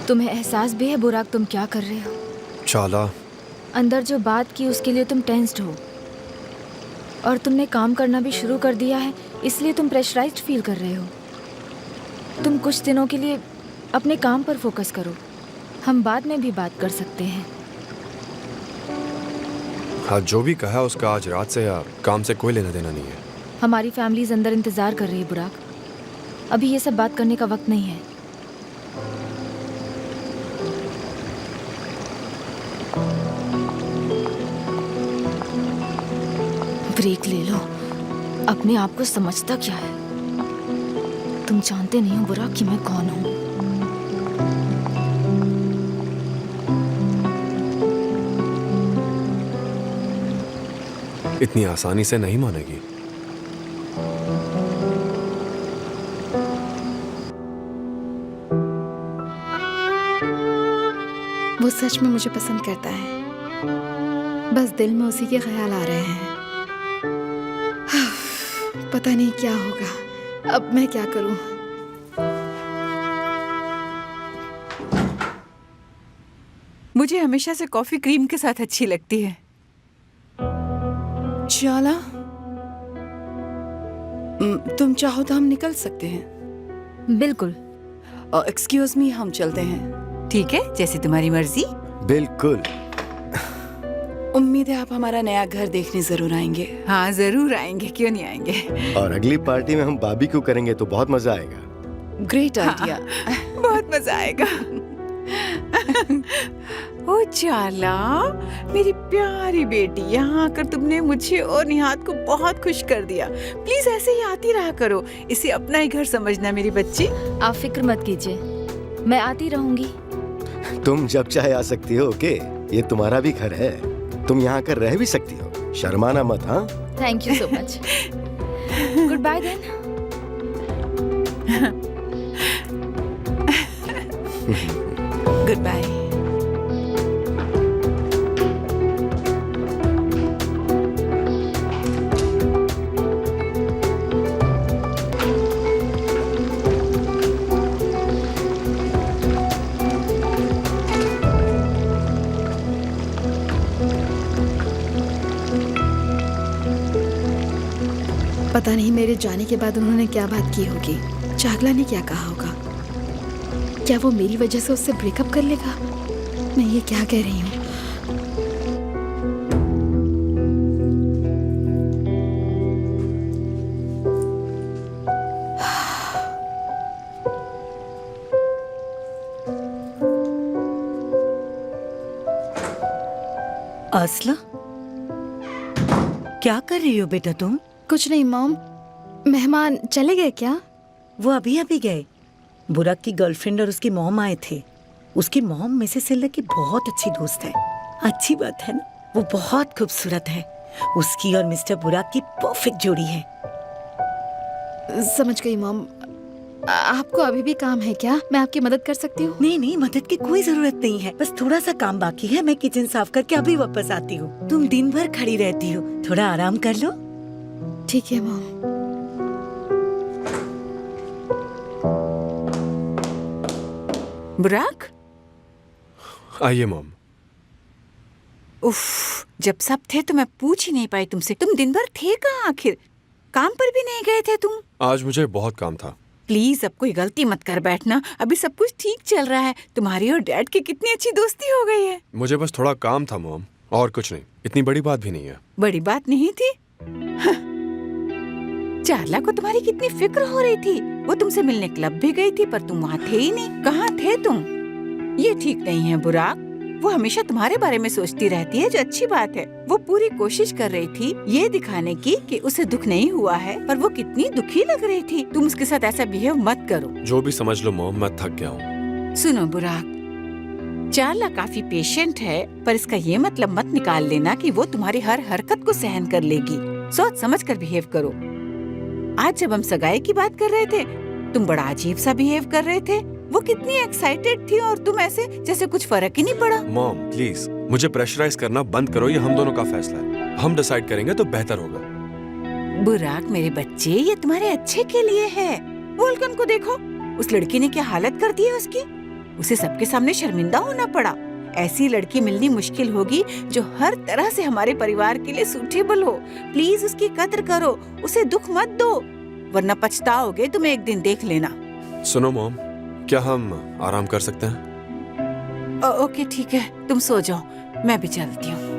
तुम्हें एहसास भी है बुराक तुम क्या कर रहे हो? चाला, अंदर जो बात की उसके लिए तुम टेंस्ड हो और तुमने काम करना भी शुरू कर दिया है, इसलिए तुम प्रेशराइज्ड फील कर रहे हो। तुम कुछ दिनों के लिए अपने काम पर फोकस करो, हम बाद में भी बात कर सकते हैं। हाँ, जो भी कहा उसका आज रात से या काम से कोई लेना देना नहीं है। हमारी फैमिलीज अंदर इंतजार कर रही है बुराक, अभी ये सब बात करने का वक्त नहीं है। ब्रेक ले लो, अपने आप को समझता क्या है? तुम जानते नहीं हो बुराक कि मैं कौन हूं। इतनी आसानी से नहीं मानेगी। वो सच में मुझे पसंद करता है, बस दिल में उसी के ख्याल आ रहे हैं। पता नहीं क्या होगा, अब मैं क्या करूं? मुझे हमेशा से कॉफी क्रीम के साथ अच्छी लगती है। चाला, तुम चाहो तो हम निकल सकते हैं। बिल्कुल। एक्सक्यूज मी, हम चलते हैं। ठीक है, जैसे तुम्हारी मर्जी। बिल्कुल। उम्मीद है आप हमारा नया घर देखने जरूर आएंगे। हाँ, जरूर आएंगे, क्यों नहीं आएंगे। और अगली पार्टी में हम बारबेक्यू करेंगे तो बहुत मजा आएगा। Great idea. बहुत मजा आएगा। ओ चाला, मेरी प्यारी बेटी, यहाँ आकर तुमने मुझे और निहाद को बहुत खुश कर दिया। प्लीज ऐसे ही आती रहा करो, इसे अपना ही घर समझना मेरी बच्ची। आप फिक्र मत कीजिए, मैं आती रहूंगी। तुम जब चाहे आ सकती हो। ओके, ये तुम्हारा भी घर है, तुम यहाँ आकर रह भी सकती हो, शर्माना मत। हाँ, thank you so much. Goodbye then. Goodbye. पता नहीं मेरे जाने के बाद उन्होंने क्या बात की होगी। चागला ने क्या कहा होगा? क्या वो मेरी वजह से उससे ब्रेकअप कर लेगा? मैं ये क्या कह रही हूँ? असला, क्या कर रही हो बेटा तुम? कुछ नहीं मॉम, मेहमान चले गए क्या? वो अभी अभी गए। बुराक की गर्लफ्रेंड और उसकी मॉम आए थे। उसकी मॉम मिसेस सिल्ला की बहुत अच्छी दोस्त है। अच्छी बात है ना, वो बहुत खूबसूरत है। उसकी और मिस्टर बुराक की परफेक्ट जोड़ी है। समझ गई मॉम। आपको अभी भी काम है क्या? मैं आपकी मदद कर सकती हूँ? नहीं नहीं, मदद की कोई जरूरत नहीं है, बस थोड़ा सा काम बाकी है। मैं किचन साफ करके अभी वापस आती हूँ। तुम दिन भर खड़ी रहती हो, थोड़ा आराम कर लो। ठीक है मॉम। बुराक, आइए मॉम। उफ, जब सब थे तो मैं पूछ ही नहीं पाई तुमसे, तुम दिन भर थे कहाँ आखिर? काम पर भी नहीं गए थे तुम? आज मुझे बहुत काम था। प्लीज अब कोई गलती मत कर बैठना, अभी सब कुछ ठीक चल रहा है। तुम्हारी और डैड की कितनी अच्छी दोस्ती हो गई है। मुझे बस थोड़ा काम था मॉम, और कुछ नहीं। इतनी बड़ी बात भी नहीं है। बड़ी बात नहीं थी? चारला को तुम्हारी कितनी फिक्र हो रही थी। वो तुमसे मिलने क्लब भी गई थी, पर तुम वहाँ थे ही नहीं। कहाँ थे तुम? ये ठीक नहीं है बुराक। वो हमेशा तुम्हारे बारे में सोचती रहती है, जो अच्छी बात है। वो पूरी कोशिश कर रही थी ये दिखाने की कि उसे दुख नहीं हुआ है, पर वो कितनी दुखी लग रही थी। तुम उसके साथ ऐसा बिहेव मत करो। जो भी समझ लो मॉम, मैं थक गया हूँ। सुनो बुराक, चारला काफी पेशेंट है, पर इसका ये मतलब मत निकाल लेना कि वो तुम्हारी हर हरकत को सहन कर लेगी। सोच समझ कर बिहेव करो। आज जब हम सगाई की बात कर रहे थे, तुम बड़ा अजीब सा बिहेव कर रहे थे। वो कितनी एक्साइटेड थी और तुम ऐसे जैसे कुछ फर्क ही नहीं पड़ा। मॉम प्लीज, मुझे प्रेशराइज करना बंद करो। ये हम दोनों का फैसला है, हम डिसाइड करेंगे तो बेहतर होगा। बुराक मेरे बच्चे, ये तुम्हारे अच्छे के लिए है। बोल के उनको देखो, उस लड़की ने क्या हालत कर दी है उसकी। उसे सबके सामने शर्मिंदा होना पड़ा। ऐसी लड़की मिलनी मुश्किल होगी जो हर तरह से हमारे परिवार के लिए सूटेबल हो। प्लीज उसकी कद्र करो, उसे दुख मत दो, वरना पछताओगे तुम एक दिन, देख लेना। सुनो मॉम, क्या हम आराम कर सकते हैं? ओके ठीक है, तुम सो जाओ, मैं भी चलती हूँ।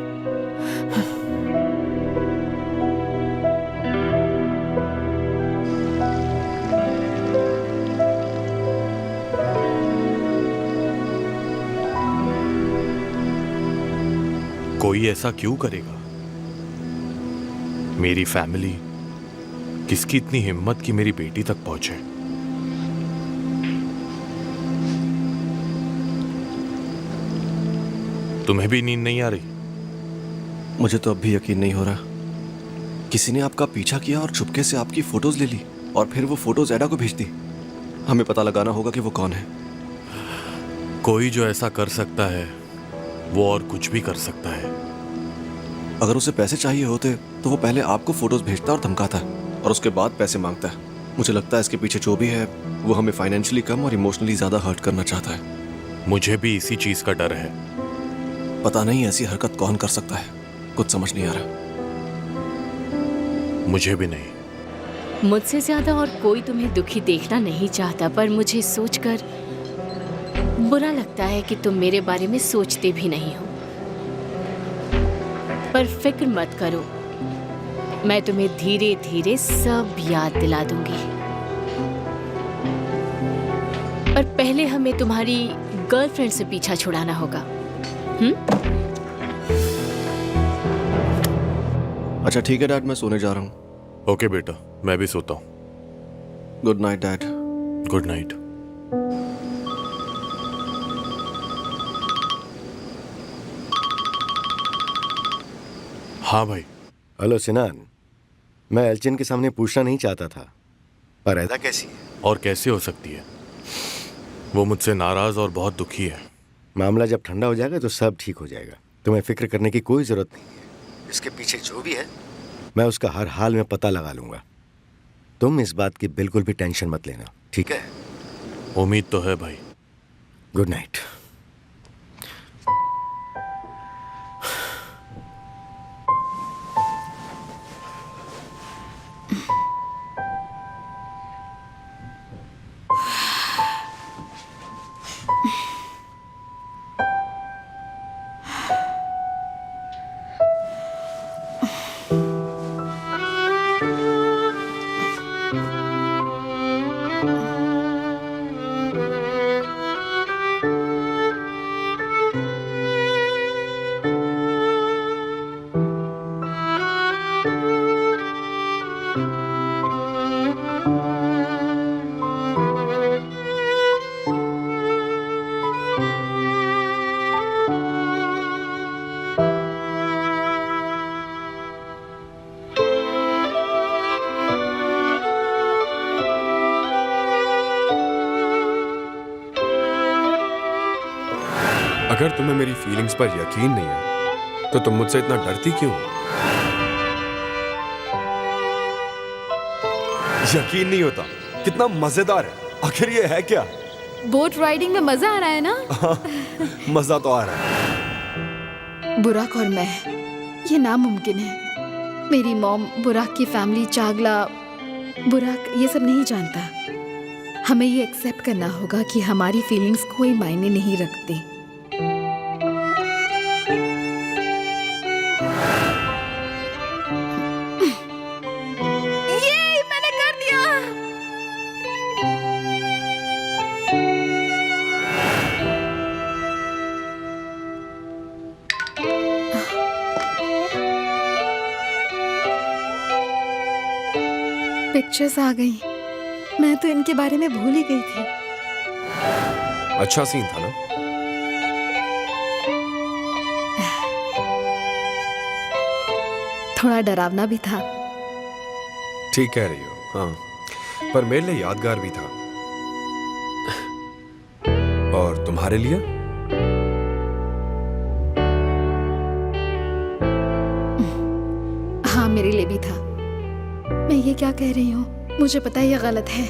कोई ऐसा क्यों करेगा? मेरी फैमिली, किसकी इतनी हिम्मत कि मेरी बेटी तक पहुंचे? तुम्हें भी नींद नहीं आ रही? मुझे तो अब भी यकीन नहीं हो रहा। किसी ने आपका पीछा किया और चुपके से आपकी फोटोज ले ली और फिर वो फोटोज एडा को भेज दी। हमें पता लगाना होगा कि वो कौन है। कोई जो ऐसा कर सकता है वो और कुछ भी कर सकता है। अगर उसे पैसे चाहिए होते तो वो पहले आपको फोटोज भेजता और धमकाता और उसके बाद पैसे मांगता है। मुझे लगता है इसके पीछे जो भी है वो हमें फाइनेंशियली कम और इमोशनली ज्यादा हर्ट करना चाहता है। मुझे भी इसी चीज का डर है। पता नहीं ऐसी हरकत कौन कर सकता है, कुछ समझ नहीं आ रहा। मुझे भी नहीं। मुझसे ज्यादा और कोई तुम्हें दुखी देखना नहीं चाहता, पर मुझे सोचकर बुरा लगता है कि तुम मेरे बारे में सोचते भी नहीं हो। पर फिक्र मत करो, मैं तुम्हें धीरे धीरे सब याद दिला दूंगी। पर पहले हमें तुम्हारी गर्लफ्रेंड से पीछा छुड़ाना होगा। अच्छा ठीक है डैड, मैं सोने जा रहा हूँ। ओके बेटा, मैं भी सोता हूँ। Good night dad. Good night. हाँ भाई। हेलो सिनान, मैं एल्चिन के सामने पूछना नहीं चाहता था, पर ऐदा कैसी है? और कैसे हो सकती है? वो मुझसे नाराज और बहुत दुखी है। मामला जब ठंडा हो जाएगा तो सब ठीक हो जाएगा। तुम्हें फिक्र करने की कोई जरूरत नहीं है। इसके पीछे जो भी है मैं उसका हर हाल में पता लगा लूंगा। तुम इस बात की बिल्कुल भी टेंशन मत लेना, ठीक है? उम्मीद तो है भाई। Good night. अगर तुम्हें मेरी फीलिंग्स पर यकीन नहीं है तो तुम मुझसे इतना डरती क्यों? यकीन नहीं होता? कितना मजेदार है। आखिर ये है क्या? बोट राइडिंग में मजा आ रहा है ना? मजा तो आ रहा है। बुराक और मैं, ये नामुमकिन है। मेरी मॉम, बुराक की फैमिली, चागला, बुराक ये सब नहीं जानता। हमें ये एक्सेप्ट करना होगा कि हमारी फीलिंग्स कोई मायने नहीं रखती। पिक्चर्स आ गई। मैं तो इनके बारे में भूल ही गई थी। अच्छा सीन था ना? थोड़ा डरावना भी था। ठीक कह रही हो, हाँ, पर मेरे लिए यादगार भी था। और तुम्हारे लिए? हाँ, मेरे लिए भी था। ये क्या कह रही हूँ? मुझे पता है ये गलत है।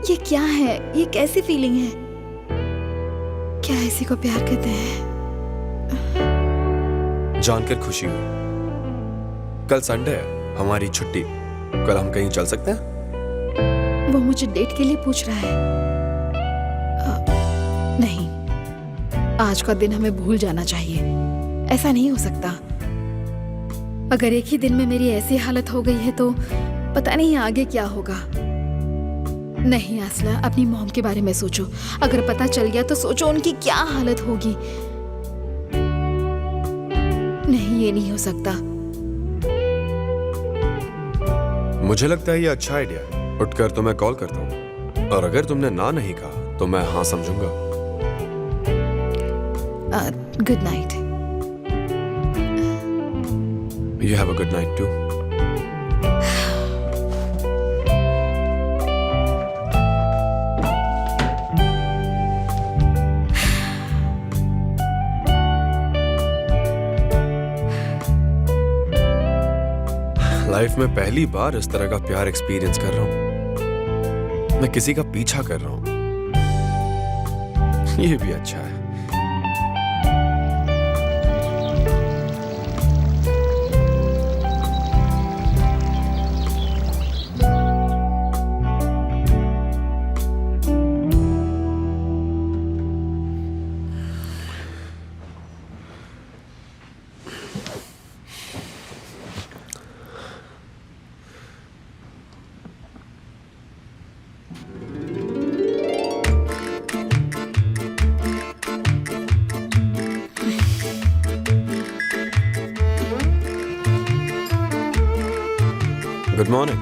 ये क्या है? ये कैसी फीलिंग है? क्या इसी को प्यार कहते हैं? जानकर खुशी हुई। कल संडे है, हमारी छुट्टी। कल हम कहीं चल सकते हैं? वो मुझे डेट के लिए पूछ रहा है। नहीं, आज का दिन हमें भूल जाना चाहिए। ऐसा नहीं हो सकता। अगर एक ही दिन में मेरी ऐसी हालत हो गई है तो पता नहीं आगे क्या होगा। नहीं आसला, अपनी मॉम के बारे में सोचो। अगर पता चल गया तो सोचो उनकी क्या हालत होगी। नहीं, ये नहीं हो सकता। मुझे लगता है ये अच्छा आइडिया है। उठकर तुम्हें कॉल करता हूँ, और अगर तुमने ना नहीं कहा तो मैं हाँ समझूंगा। Good night. You have a good night too. Life में पहली बार इस तरह का प्यार एक्सपीरियंस कर रहा हूं। मैं किसी का पीछा कर रहा हूं। ये भी अच्छा है। Good morning.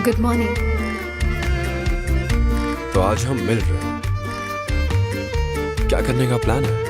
Good morning. तो आज हम मिल रहे हैं। क्या करने का प्लान है?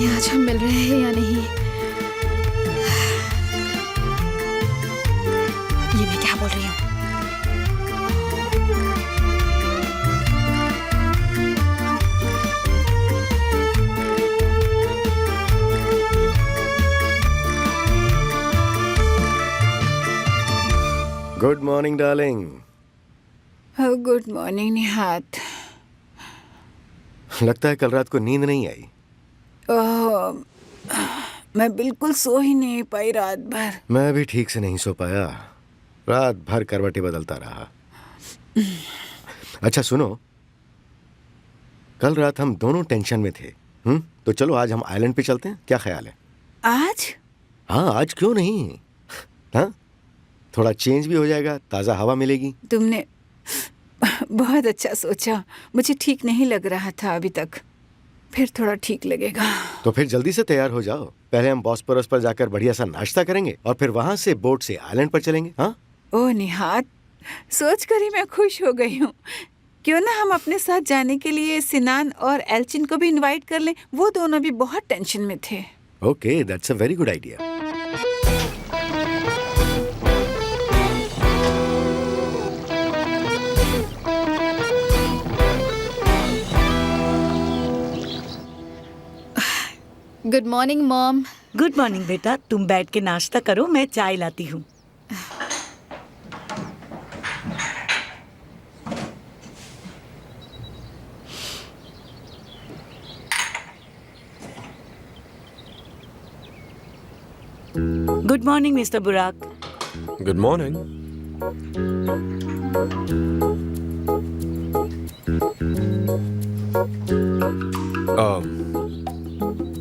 आज हम मिल रहे हैं या नहीं? ये मैं क्या बोल रही हूँ? Good morning darling. Good morning Nihat. लगता है कल रात को नींद नहीं आई। मैं बिल्कुल सो ही नहीं पाई रात भर। मैं भी ठीक से नहीं सो पाया। रात भर करवटें बदलता रहा। अच्छा सुनो, कल रात हम दोनों टेंशन में थे। तो चलो आज हम आइलैंड पे चलते हैं, क्या ख्याल है? आज? हाँ, आज क्यों नहीं? हाँ, थोड़ा चेंज भी हो जाएगा, ताज़ा हवा मिलेगी। तुमने बहुत अच्छा सोचा। मुझे ठीक नहीं लग रहा था अभी तक, फिर थोड़ा ठीक लगेगा। तो फिर जल्दी से तैयार हो जाओ। पहले हम बॉस्फोरस पर जाकर बढ़िया सा नाश्ता करेंगे और फिर वहां से बोट से आइलैंड पर चलेंगे। हाँ? ओह निहात, सोचकर ही मैं खुश हो गई हूँ। क्यों ना हम अपने साथ जाने के लिए सिनान और एल्चिन को भी इनवाइट कर लें। वो दोनों भी बहुत टेंशन में थे। Okay, that's a very good idea. Good morning mom. Good morning बेटा, तुम बैठ के नाश्ता करो, मैं चाय लाती हूँ। गुड मॉर्निंग मिस्टर बुराक। Good morning.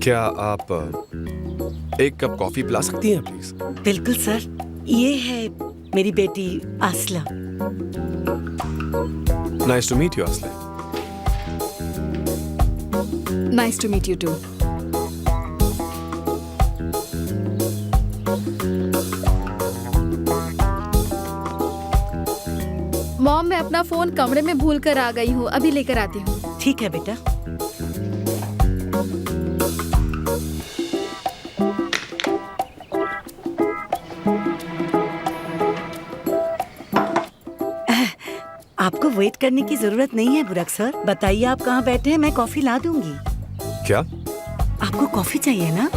क्या आप एक कप कॉफी पिला सकती हैं प्लीज? बिल्कुल सर, ये है मेरी बेटी Asla. Nice to meet you Asla. Nice to meet you too. Mom, मैं अपना फोन कमरे में भूल कर आ गई हूँ, अभी लेकर आती हूँ। ठीक है बेटा। आपको वेट करने की जरूरत नहीं है बुराक सर। बताइए आप कहाँ बैठे हैं, मैं कॉफी ला दूंगी। क्या? आपको कॉफी चाहिए ना?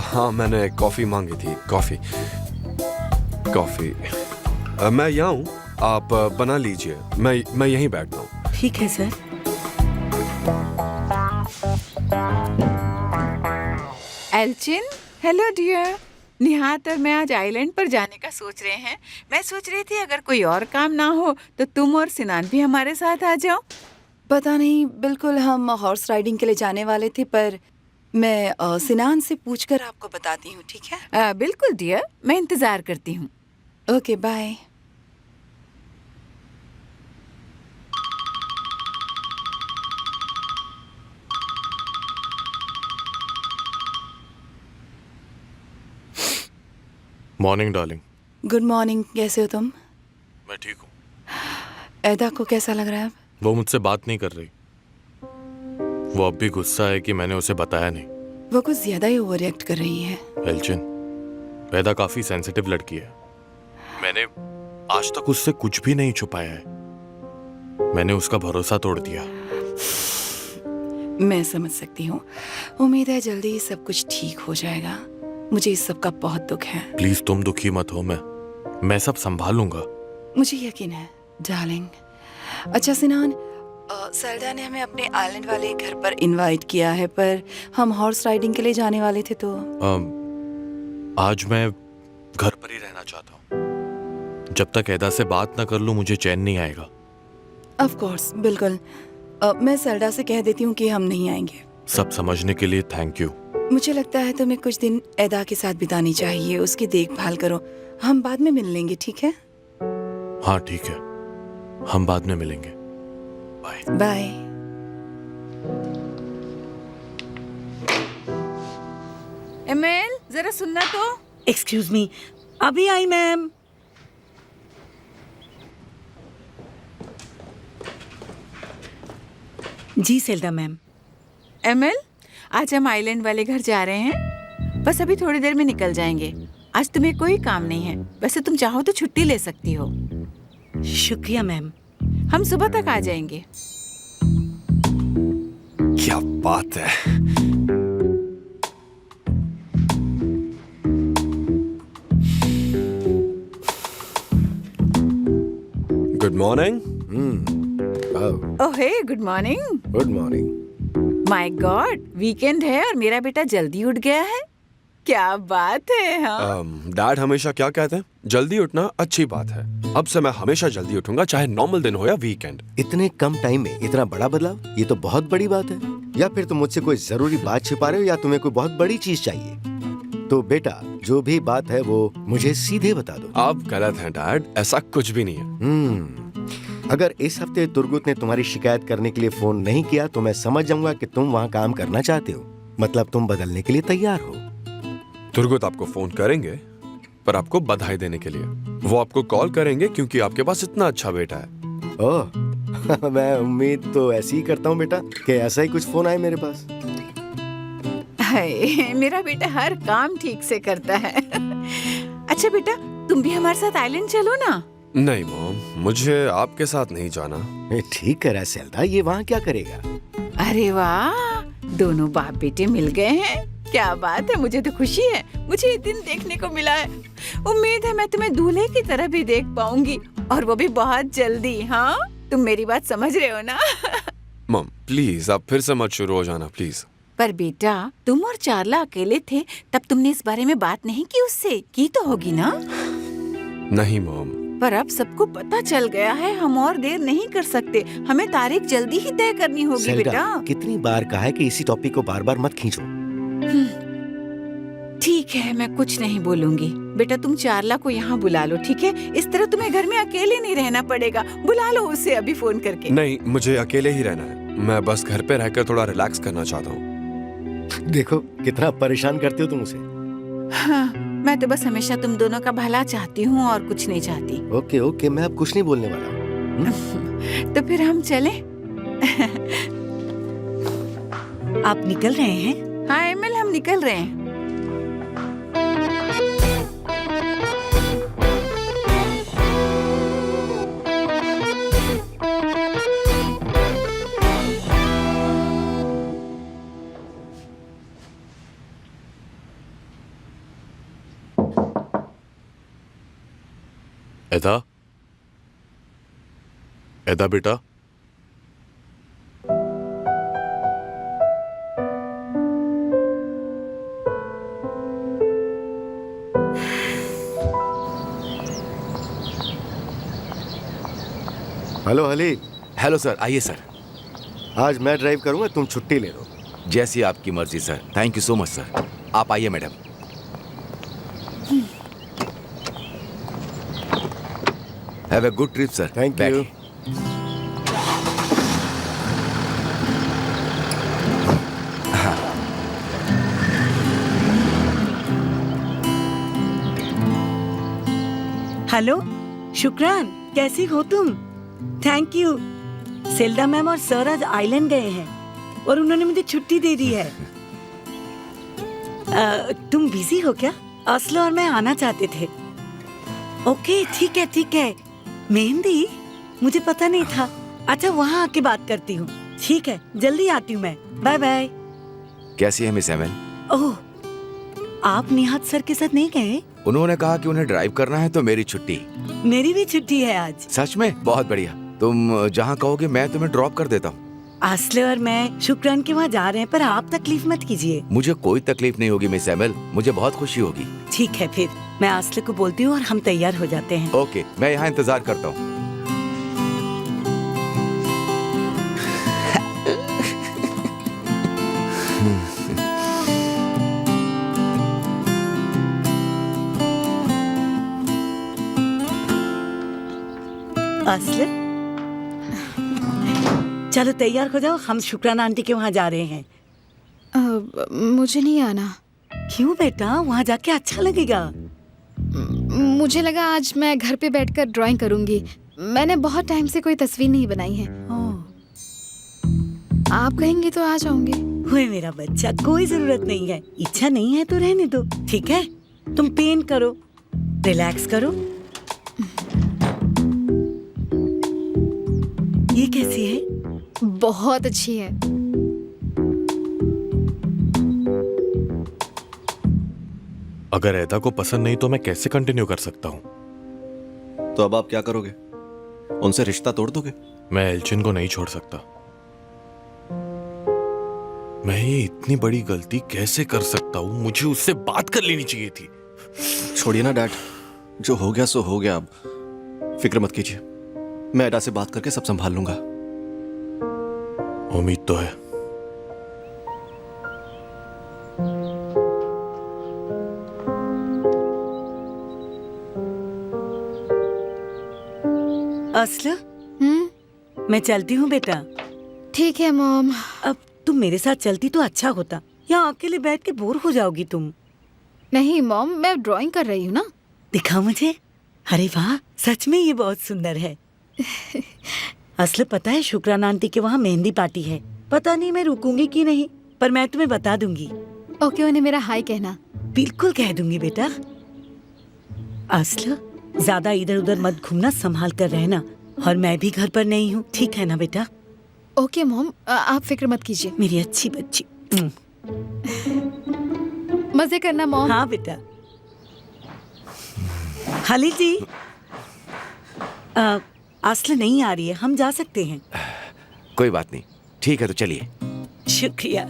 हाँ, मैंने कॉफी मांगी थी। कॉफी मैं यहाँ हूँ, आप बना लीजिए। मैं यहीं बैठता हूँ। ठीक है sir. Elchin, hello dear. Nihat और मैं आज आइलैंड पर जाने का सोच रहे हैं। मैं सोच रही थी अगर कोई और काम ना हो तो तुम और सिनान भी हमारे साथ आ जाओ। पता नहीं, बिल्कुल हम हॉर्स राइडिंग के लिए जाने वाले थे, पर मैं सिनान से पूछकर आपको बताती हूँ, ठीक है? बिल्कुल डियर, मैं इंतजार करती हूँ। Okay, bye. Morning darling. Good morning, कैसे हो तुम? मैं ठीक हूँ। एदा को कैसा लग रहा है अब? वो मुझसे बात नहीं कर रही। वो अब भी गुस्सा है कि मैंने उसे बताया नहीं। वो कुछ ज्यादा ही ओवर रिएक्ट कर रही है। एल्चिन, एदा काफी सेंसिटिव लड़की है। मैंने आज तक उससे कुछ भी नहीं छुपाया है। मैंने उसका भरोसा तोड़ दिया। मैं समझ सकती हूँ। उम्मीद है जल्दी ही सब कुछ ठीक हो जाएगा। मुझे इस सब का बहुत दुख है। प्लीज तुम दुखी मत हो, मैं सब संभालूंगा। मुझे यकीन है डार्लिंग। अच्छा सिनान, सेल्डा ने हमें अपने आइलैंड वाले घर पर इनवाइट किया है, पर हम हॉर्स राइडिंग के लिए जाने वाले थे तो आज मैं घर पर ही रहना चाहता हूँ। जब तक एदा से बात ना कर लूं मुझे चैन नहीं आएगा। ऑफ कोर्स, बिल्कुल। मैं सेल्डा से कह देती हूँ कि हम नहीं आएंगे। सब समझने के लिए थैंक यू। मुझे लगता है तुम्हें कुछ दिन एदा के साथ बितानी चाहिए। उसकी देखभाल करो। हम बाद में मिल लेंगे, ठीक है? हाँ ठीक है, हम बाद में मिलेंगे। Bye bye. एमेल, जरा सुनना तो। एक्सक्यूज मी, अभी आई मैम। जी सेल्डा मैम। एमेल, आज हम आइलैंड वाले घर जा रहे हैं। बस अभी थोड़ी देर में निकल जाएंगे। आज तुम्हें कोई काम नहीं है। वैसे तुम चाहो तो छुट्टी ले सकती हो। शुक्रिया मैम। हम सुबह तक आ जाएंगे। क्या बात है। Good morning. Oh hey, good morning. Good morning. My god, weekend है और मेरा बेटा जल्दी उठ गया है। क्या बात है। हाँ, डैड हमेशा क्या कहते हैं, जल्दी उठना अच्छी बात है। अब से मैं हमेशा जल्दी उठूंगा, चाहे नॉर्मल दिन हो या वीकेंड। इतने कम टाइम में इतना बड़ा बदलाव, ये तो बहुत बड़ी बात है। या फिर तुम मुझसे कोई जरूरी बात छिपा रहे हो या तुम्हें कोई बहुत बड़ी चीज चाहिए। तो बेटा, जो भी बात है वो मुझे सीधे बता दो। आप गलत हैं डैड, ऐसा कुछ भी नहीं है। अगर इस हफ्ते तुर्गुत ने तुम्हारी शिकायत करने के लिए फोन नहीं किया तो मैं समझ जाऊंगा कि तुम वहाँ काम करना चाहते हो। मतलब तुम बदलने के लिए तैयार हो। तुर्गुत आपको फोन करेंगे, पर आपको बधाई देने के लिए। वो आपको कॉल करेंगे क्योंकि आपके पास इतना अच्छा बेटा है। ओह मैं उम्मीद तो ऐसी ही करता हूँ बेटा, कि ऐसा ही कुछ फोन आए मेरे पास। हाय, मेरा बेटा हर काम ठीक से करता है। अच्छा बेटा, तुम भी हमारे साथ आइलैंड चलो ना। नहीं मॉम, मुझे आपके साथ नहीं जाना। ठीक कर रहा है सेल्दा, ये वहाँ क्या करेगा? अरे वाह, दोनों बाप बेटे मिल गए हैं। क्या बात है, मुझे तो खुशी है। मुझे ये दिन देखने को मिला है। उम्मीद है मैं तुम्हें दूल्हे की तरह भी देख पाऊंगी, और वो भी बहुत जल्दी। हाँ, तुम मेरी बात समझ रहे हो ना? मॉम प्लीज, आप फिर से मत शुरू हो जाना प्लीज। पर बेटा, तुम और चार्ला अकेले थे तब तुमने इस बारे में बात नहीं की उससे? की तो होगी ना? नहीं मॉम। पर अब सबको पता चल गया है। हम और देर नहीं कर सकते। हमें तारीख जल्दी ही तय करनी होगी सेल्डा, बेटा। कितनी बार कहा है कि इसी टॉपिक को बार बार मत खींचो। ठीक है, मैं कुछ नहीं बोलूंगी। बेटा, तुम चार्ला को यहाँ बुला लो, ठीक है? इस तरह तुम्हें घर में अकेले नहीं रहना पड़ेगा। बुला लो उसे अभी फोन करके। नहीं, मुझे अकेले ही रहना है। मैं बस घर पे रहकर थोड़ा रिलैक्स करना चाहता हूँ। देखो कितना परेशान करते हो तुम उसे। हाँ, मैं तो बस हमेशा तुम दोनों का भला चाहती हूँ और कुछ नहीं चाहती। ओके ओके, मैं अब कुछ नहीं बोलने वाला हूँ। तो फिर हम चले? आप निकल रहे हैं? हाँ एमिल, हम निकल रहे हैं। एदा, एदा बेटा, हेलो हली, हेलो सर, आइए सर। आज मैं ड्राइव करूंगा, तुम छुट्टी ले लो। जैसी आपकी मर्जी sir. Thank you so much sir. आप आइए madam. Have a good trip sir. Thank you. Hello Shukran, कैसी हो तुम? Thank you. सेल्डा मैम और सर आज आइलैंड गए हैं और उन्होंने मुझे छुट्टी दे दी है। तुम बिजी हो क्या? असलो और मैं आना चाहते थे। ओके ठीक है ठीक है। मेहंदी, मुझे पता नहीं था। अच्छा वहाँ आके बात करती हूँ। ठीक है, जल्दी आती हूँ मैं। Bye bye. कैसी है मिस एमएल? ओह, आप निहात सर के साथ नहीं गए? उन्होंने कहा कि उन्हें ड्राइव करना है तो मेरी छुट्टी। मेरी भी छुट्टी है आज। सच में? बहुत बढ़िया। तुम जहाँ कहोगे मैं तुम्हें ड्रॉप कर देता हूँ। आसले और मैं शुक्रान के वहाँ जा रहे हैं, पर आप तकलीफ मत कीजिए। मुझे कोई तकलीफ नहीं होगी मिस एमएल, मुझे बहुत खुशी होगी। ठीक है, फिर मैं आसले को बोलती हूँ और हम तैयार हो जाते हैं। ओके, मैं यहाँ इंतजार करता हूँ। आसले, चलो तैयार हो जाओ, हम शुक्रान आंटी के वहाँ जा रहे हैं। मुझे नहीं आना। क्यों बेटा? वहाँ जाके अच्छा लगेगा। मुझे लगा आज मैं घर पे बैठकर ड्राइंग करूंगी। मैंने बहुत टाइम से कोई तस्वीर नहीं बनाई है। आप कहेंगे तो आ जाऊंगी। हुए मेरा बच्चा, कोई जरूरत नहीं है। इच्छा नहीं है तो रहने दो, ठीक है? तुम पेंट करो, रिलैक्स करो। ये कैसी है? बहुत अच्छी है। अगर एदा को पसंद नहीं तो मैं कैसे कंटिन्यू कर सकता हूँ? तो अब आप क्या करोगे? उनसे रिश्ता तोड़ दोगे? मैं एल्चिन को नहीं छोड़ सकता। मैं ये इतनी बड़ी गलती कैसे कर सकता हूँ? मुझे उससे बात कर लेनी चाहिए थी। छोड़िए ना डैड, जो हो गया सो हो गया। अब फिक्र मत कीजिए, मैं एडा से बात करके सब संभाल लूंगा। उम्मीद तो है। असला, मैं चलती हूँ बेटा। ठीक है मॉम। अब तुम मेरे साथ चलती तो अच्छा होता। यहाँ अकेले बैठ के बोर हो जाओगी तुम। नहीं मॉम, मैं ड्राइंग कर रही हूँ ना। दिखाओ मुझे। अरे वाह, सच में ये बहुत सुंदर है। असले पता है शुक्राना आंटी के वहाँ मेहंदी पार्टी है। पता नहीं मैं रुकूंगी कि नहीं, पर मैं तुम्हें बता दूंगी। ओके, उन्हें मेरा हाय कहना। बिल्कुल कह दूंगी बेटा। असला, ज्यादा इधर उधर मत घूमना, संभाल कर रहना। और मैं भी घर पर नहीं हूँ, ठीक है ना बेटा? ओके मॉम, आप फिक्र मत कीजिए। मेरी अच्छी बच्ची। मजे करना मॉम। हाँ बेटा। खाली जी, असला नहीं आ रही है, हम जा सकते हैं। कोई बात नहीं, ठीक है तो चलिए। शुक्रिया।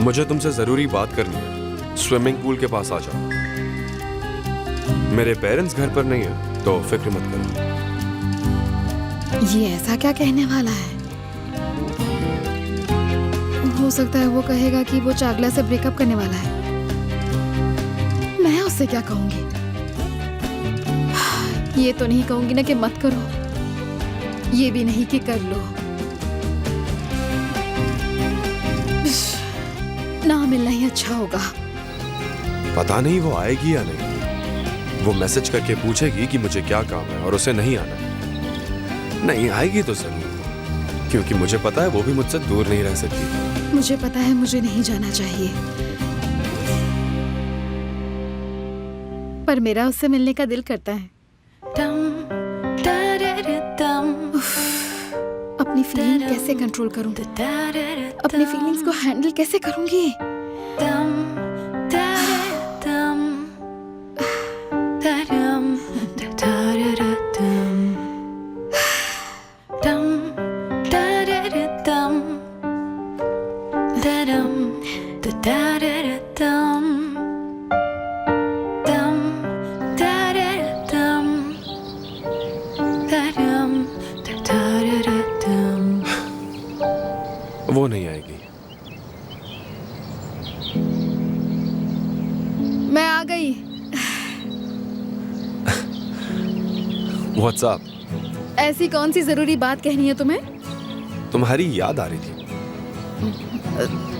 मुझे तुमसे जरूरी बात करनी है। स्विमिंग पूल के पास आ जाओ। मेरे पेरेंट्स घर पर नहीं है तो फिक्र मत करो। ये ऐसा क्या कहने वाला है? हो सकता है वो कहेगा कि वो चागला से ब्रेकअप करने वाला है। मैं उससे क्या कहूंगी? ये तो नहीं कहूंगी ना कि मत करो, ये भी नहीं कि कर लो। ना मिलना ही अच्छा होगा। पता नहीं वो आएगी या नहीं। वो मैसेज करके पूछेगी कि मुझे क्या काम है और उसे नहीं आना। नहीं आएगी तो जरूर, क्योंकि मुझे पता है वो भी मुझसे दूर नहीं रह सकती। मुझे पता है मुझे नहीं जाना चाहिए, पर मेरा उससे मिलने का दिल करता है। उफ, अपनी फीलिंग कैसे कंट्रोल करूं? अपनी फीलिंग्स को हैंडल कैसे करूंगी? वो नहीं आएगी। मैं आ गई। What's up? ऐसी कौन सी जरूरी बात कहनी है तुम्हें? तुम्हारी याद आ रही थी।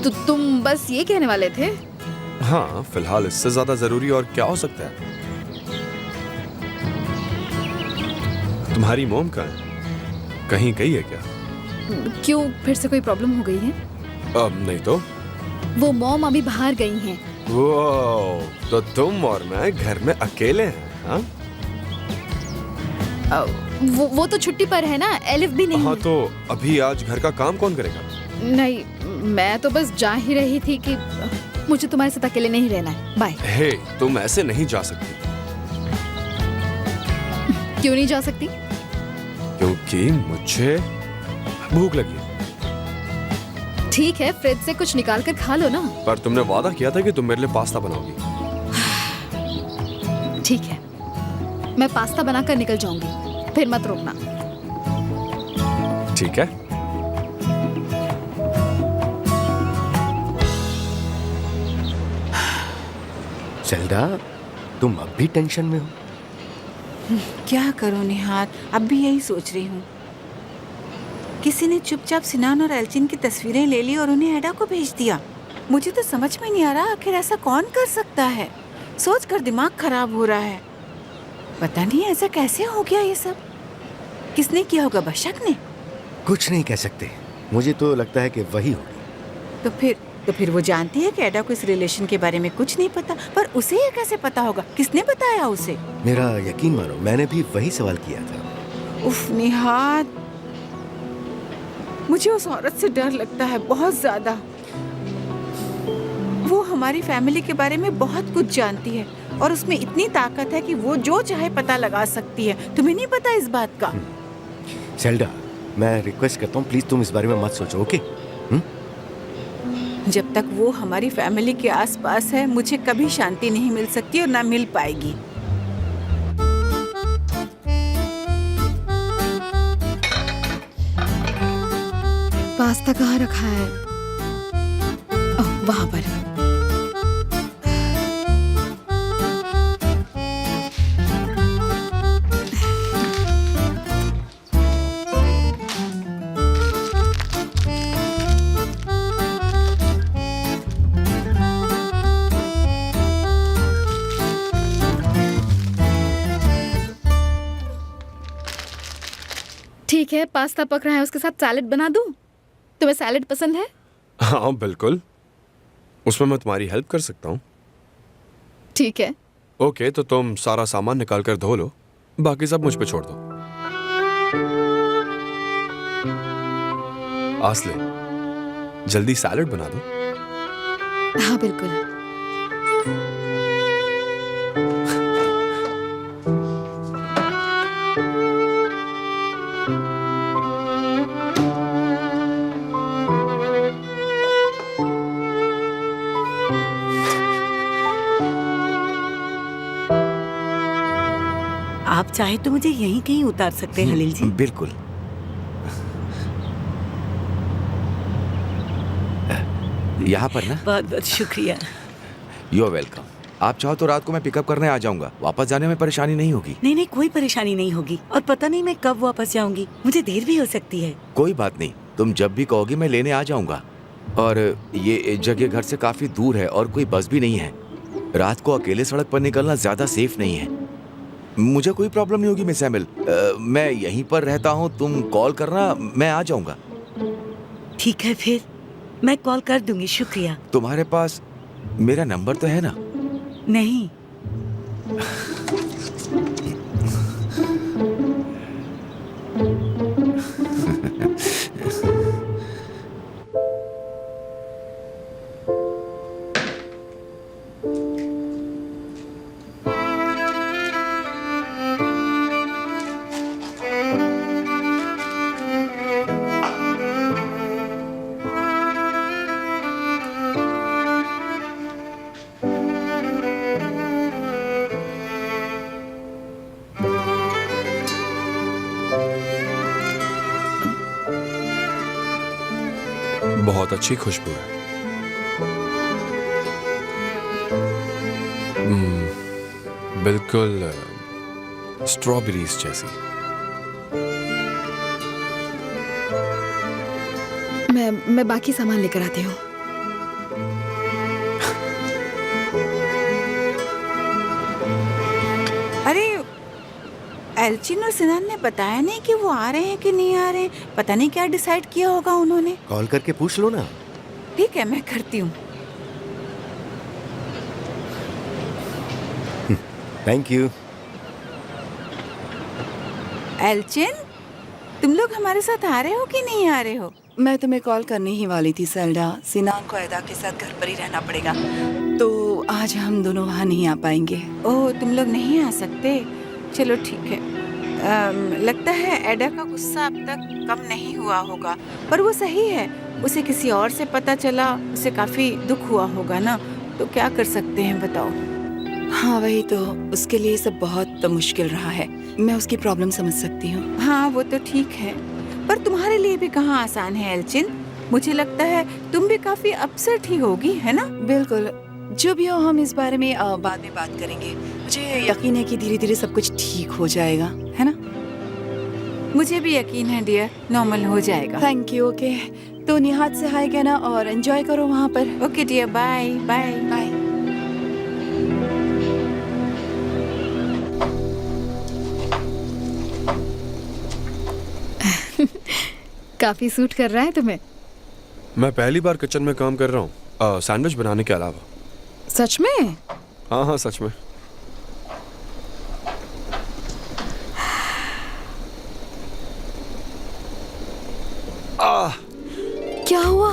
तो तुम बस ये कहने वाले थे? हाँ, फिलहाल इससे ज्यादा जरूरी और क्या हो सकता है? तुम्हारी मोम कहाँ है? कहीं गई है क्या? क्यों, फिर से कोई प्रॉब्लम हो गई है? अब नहीं तो। वो मॉम अभी बाहर गई हैं। वो तो तुम और मैं घर में अकेले हैं, हाँ? वो तो छुट्टी पर है ना, एलिफ भी नहीं। हाँ, तो अभी आज घर का काम कौन करेगा? नहीं, मैं तो बस जा ही रही थी कि मुझे तुम्हारे साथ अकेले नहीं रहना है। बाय। हे, तुम ऐसे नहीं जा सकती। क्यों नहीं जा सकती? क्योंकि मुझे भूख लगी है। ठीक है, फ्रिज से कुछ निकाल कर खा लो ना। पर तुमने वादा किया था कि तुम मेरे लिए पास्ता बनाओगी। ठीक है, मैं पास्ता बनाकर निकल जाऊंगी, फिर मत रोकना। ठीक है। सेल्डा, तुम अब भी टेंशन में हो? क्या करूं निहार, अब भी यही सोच रही हूँ। किसी ने चुपचाप सिनान और एल्चिन की तस्वीरें ले ली और उन्हें एडा को भेज दिया। मुझे तो समझ में नहीं आ रहा आखिर ऐसा कौन कर सकता है। सोचकर दिमाग खराब हो रहा है। पता नहीं ऐसा कैसे हो गया ये सब। किसने किया होगा? बशक ने? कुछ नहीं कह सकते, मुझे तो लगता है कि वही होगी। तो फिर वो जानती है कि एडा को इस रिलेशन के बारे में कुछ नहीं पता, पर उसे ये कैसे पता होगा? किसने बताया उसे? मेरा यकीन मानो, मैंने भी वही सवाल किया था। उफ निहार, मुझे उस औरत से डर लगता है बहुत ज्यादा। वो हमारी फैमिली के बारे में बहुत कुछ जानती है और उसमें इतनी ताकत है कि वो जो चाहे पता लगा सकती है। तुम्हें नहीं पता इस बात का? सेल्डा, मैं रिक्वेस्ट करता हूँ, प्लीज तुम इस बारे में मत सोचो, ओके? जब तक वो हमारी फैमिली के आसपास है, मुझे कभी शांति नहीं मिल सकती और ना मिल पाएगी। पास्ता कहाँ रखा है? ओह, वहाँ पर। ठीक है, पास्ता पक रहा है, उसके साथ सैलेड बना दूं? तुम्हें सैलेड पसंद है? हाँ बिल्कुल, उसमें मैं तुम्हारी हेल्प कर सकता हूँ। ठीक है। ओके, तो तुम सारा सामान निकाल कर धो लो, बाकी सब मुझ पे छोड़ दो। आसले, जल्दी सैलेड बना दो। हाँ बिल्कुल। आप चाहे तो मुझे यहीं कहीं उतार सकते हैं हलील जी। बिल्कुल। यहाँ पर ना? बहुत बहुत शुक्रिया। You are welcome. आप चाहो तो रात को मैं पिकअप करने आ जाऊंगा, वापस जाने में परेशानी नहीं होगी। नहीं नहीं, कोई परेशानी नहीं होगी, और पता नहीं मैं कब वापस जाऊंगी, मुझे देर भी हो सकती है। कोई बात नहीं, तुम जब भी कहोगी मैं लेने आ जाऊंगा। और ये जगह घर से काफी दूर है और कोई बस भी नहीं है। रात को अकेले सड़क पर निकलना ज्यादा सेफ नहीं है। मुझे कोई प्रॉब्लम नहीं होगी मिस एमिल। मैं यहीं पर रहता हूँ, तुम कॉल करना, मैं आ जाऊंगा। ठीक है, फिर मैं कॉल कर दूंगी। शुक्रिया। तुम्हारे पास मेरा नंबर तो है ना? नहीं। बहुत अच्छी खुशबू है। बिल्कुल स्ट्रॉबेरीज जैसी। मैं बाकी सामान लेकर आती हूँ। अरे एल्चिन और सिनान ने बताया नहीं कि वो आ रहे हैं कि नहीं आ रहे हैं। पता नहीं क्या डिसाइड किया होगा उन्होंने। कॉल करके पूछ लो ना। ठीक है, मैं करती हूँ। Thank you. एल्चिन, तुम लोग हमारे साथ आ रहे हो कि नहीं आ रहे हो? मैं तुम्हें कॉल करने ही वाली थी सेल्डा। सिनान को ऐदा के साथ घर पर ही रहना पड़ेगा, तो आज हम दोनों वहाँ नहीं आ पाएंगे। ओह, तुम लोग नहीं आ सकते। चलो ठीक है। लगता है एडा का गुस्सा अब तक कम नहीं हुआ होगा, पर वो सही है। उसे किसी और से पता चला, उसे काफी दुख हुआ होगा ना। तो क्या कर सकते हैं बताओ। हाँ वही तो, उसके लिए सब बहुत मुश्किल रहा है। मैं उसकी प्रॉब्लम समझ सकती हूँ। हाँ वो तो ठीक है, पर तुम्हारे लिए भी कहाँ आसान है एल्चिन। मुझे लगता है तुम भी काफी अपसेट ही होगी, है ना? बिल्कुल, जो भी हो हम इस बारे में बाद में बात करेंगे। मुझे यकीन है कि धीरे धीरे सब कुछ ठीक हो जाएगा, है ना? मुझे भी यकीन है डियर, नॉर्मल हो जाएगा। Thank you. ओके, तो निहात से हाय कहना और एंजॉय करो वहाँ पर। Okay dear, bye bye bye. काफी सूट कर रहा है तुम्हें। मैं पहली बार किचन में काम कर रहा हूँ, सैंडविच बनाने के अलावा। सच में? हाँ हाँ सच में। क्या हुआ?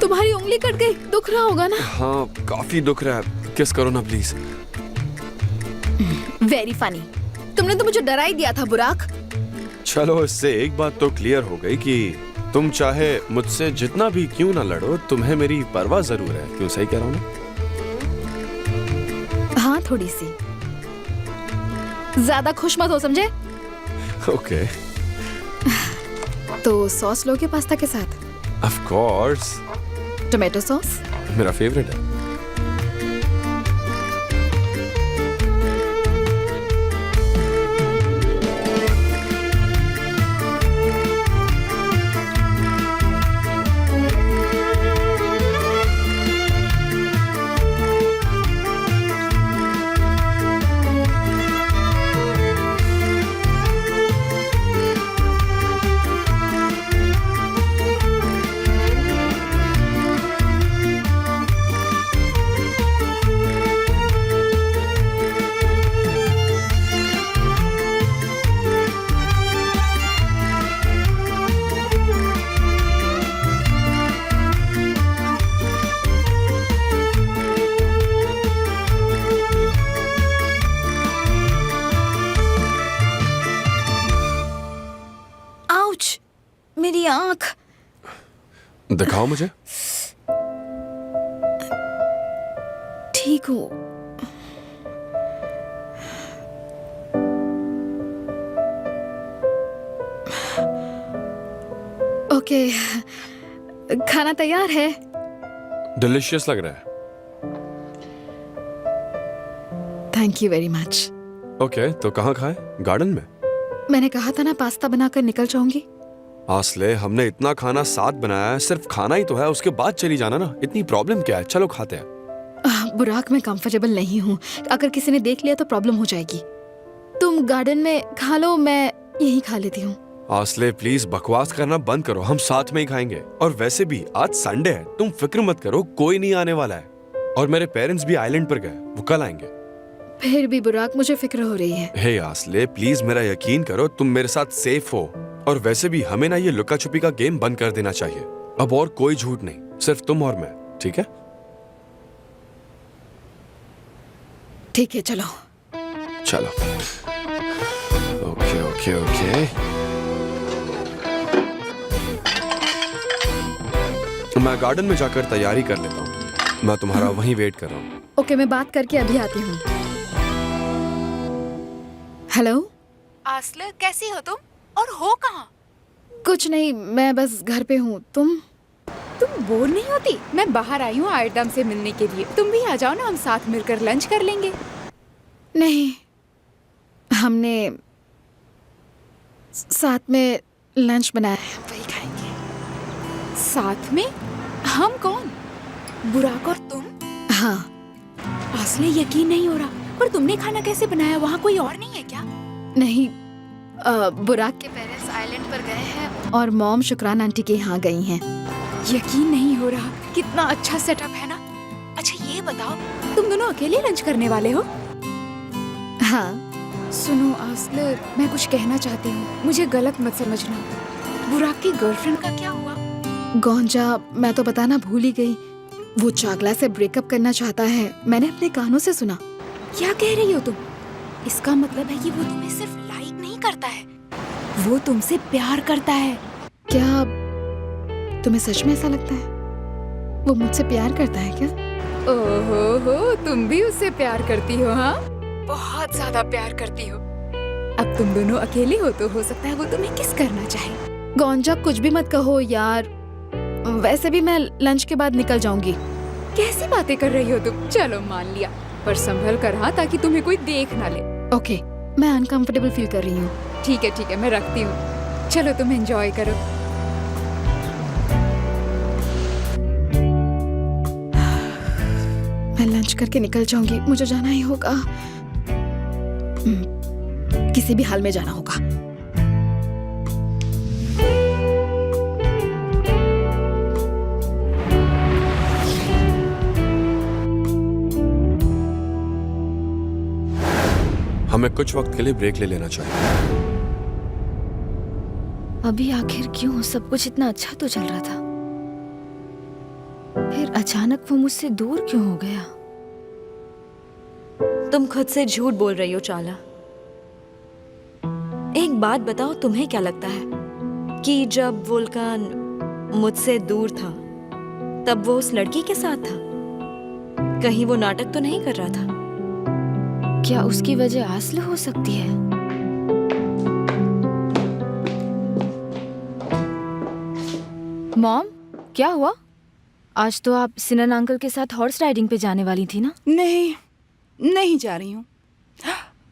तुम्हारी उंगली कट गई, दुख रहा होगा ना? हाँ काफी दुख रहा है, किस करो ना प्लीज। Very funny. तुमने तो मुझे डरा ही दिया था बुराक। चलो इससे एक बात तो क्लियर हो गई कि तुम चाहे मुझसे जितना भी क्यों ना लड़ो, तुम्हें मेरी परवाह जरूर है। क्यों, सही कह रहा हूँ ना? हाँ थोड़ी सी। ज्यादा खुश मत हो, समझे? ओके। तो सॉस लोगे पास्ता के साथ? ऑफ कोर्स, टोमेटो सॉस मेरा फेवरेट है। मेरी आंख। दिखाओ मुझे। ठीक हो? ओके, खाना तैयार है। डिलिशियस लग रहा है। Thank you very much. Okay, तो कहाँ खाए? गार्डन में? मैंने कहा था ना पास्ता बनाकर निकल जाऊंगी। आसले, हमने इतना खाना साथ बनाया है, सिर्फ खाना ही तो है, उसके बाद चली जाना ना। इतनी प्रॉब्लम क्या है? चलो खाते हैं। बुराक, मैं कंफर्टेबल नहीं हूँ। अगर किसी ने देख लिया तो प्रॉब्लम हो जाएगी। तुम गार्डन में खा लो, मैं यही खा लेती हूँ। आसले प्लीज बकवास करना बंद करो, हम साथ में ही खाएंगे। और वैसे भी आज संडे है, तुम फिक्र मत करो, कोई नहीं आने वाला है। और मेरे पेरेंट्स भी आइलैंड पर गए, वो कल आएंगे। फिर भी बुराक, मुझे फिक्र हो रही है। हे आसले, प्लीज मेरा यकीन करो, तुम मेरे साथ सेफ हो। और वैसे भी हमें ना ये लुका छुपी का गेम बंद कर देना चाहिए। अब और कोई झूठ नहीं, सिर्फ तुम और मैं, ठीक है? ठीक है, चलो। चलो। Okay okay okay. मैं गार्डन में जाकर तैयारी कर लेता हूँ। मैं तुम्हारा वहीं वेट कर रहा हूँ। ओके, मैं बात करके अभी आती हूँ। हेलो आसले, कैसी हो तुम? और हो कहाँ? कुछ नहीं, मैं बस घर पे हूँ। तुम बोर नहीं होती? मैं बाहर आई हूँ आइटम से मिलने के लिए। तुम भी आ जाओ ना, हम साथ मिलकर लंच कर लेंगे। नहीं, हमने साथ में लंच बनाया है, वही खाएंगे। साथ में? हम कौन? बुराक और तुम? हाँ। आसले, यकीन नहीं हो रहा। पर तुमने खाना कैसे बनाया? वहाँ कोई और नहीं है क्या? नहीं, बुराक के पेरेंट्स आइलैंड पर गए हैं और मॉम शुक्रान आंटी के यहाँ गई हैं। यकीन नहीं हो रहा। कितना अच्छा सेटअप है ना। अच्छा ये बताओ, तुम दोनों अकेले लंच करने वाले हो? हाँ। सुनो आसले, मैं कुछ कहना चाहती हूँ, मुझे गलत मत समझना। बुराक की गर्लफ्रेंड का क्या हुआ? गोंजा, मैं तो बताना भूल ही गई। वो चागला से ब्रेकअप करना चाहता है, मैंने अपने कानों से सुना। क्या कह रही हो तुम? इसका मतलब है कि वो तुम्हें सिर्फ लाइक नहीं करता है, वो तुमसे प्यार करता है। क्या तुम्हें सच में ऐसा लगता है? वो मुझसे प्यार करता है क्या? ओहो, तुम भी उससे प्यार करती हो? हाँ, बहुत ज्यादा प्यार करती हो। अब तुम दोनों अकेले हो तो हो सकता है वो तुम्हें किस करना चाहे। गोंजा, कुछ भी मत कहो यार। वैसे भी मैं लंच के बाद निकल जाऊंगी। कैसी बातें कर रही हो तुम? चलो मान लिया, पर संभल कर, हाँ, ताकि तुम्हें कोई देख ना ले। ओके, मैं अनकंफर्टेबल फील कर रही हूँ। ठीक है, मैं रखती हूँ। चलो तुम एंजॉय करो। मैं लंच करके निकल जाऊंगी, मुझे जाना ही होगा। किसी भी हाल में जाना होगा। हमें कुछ वक्त के लिए ब्रेक ले लेना चाहिए। अभी आखिर क्यों? सब कुछ इतना अच्छा तो चल रहा था, फिर अचानक वो मुझसे दूर क्यों हो गया? तुम खुद से झूठ बोल रही हो चाला। एक बात बताओ, तुम्हें क्या लगता है कि जब वुल्कान मुझसे दूर था तब वो उस लड़की के साथ था? कहीं वो नाटक तो नहीं कर रहा था? क्या उसकी वजह आसले हो सकती है? मॉम, क्या हुआ? आज तो आप सिनन अंकल के साथ हॉर्स राइडिंग पे जाने वाली थी ना? नहीं जा रही हूँ।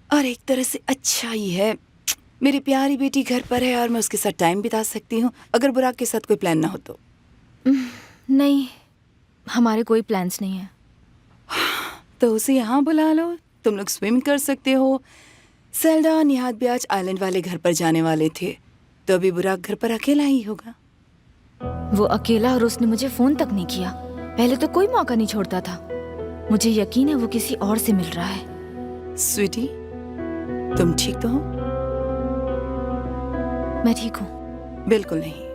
और एक तरह से अच्छा ही है, मेरी प्यारी बेटी घर पर है और मैं उसके साथ टाइम बिता सकती हूँ, अगर बुराक के साथ कोई प्लान ना हो तो। नहीं, हमारे कोई प्लान्स नहीं है। तो उसे यहाँ बुला लो, तुम लोग स्विम कर सकते हो। सेल्डा और निहाद भी आज आइलैंड वाले घर पर जाने वाले थे, तो अभी बुराक घर पर अकेला ही होगा। वो अकेला, और उसने मुझे फोन तक नहीं किया। पहले तो कोई मौका नहीं छोड़ता था। मुझे यकीन है वो किसी और से मिल रहा है। स्वीटी, तुम ठीक तो हो? मैं ठीक हूँ। बिल्कुल नहीं।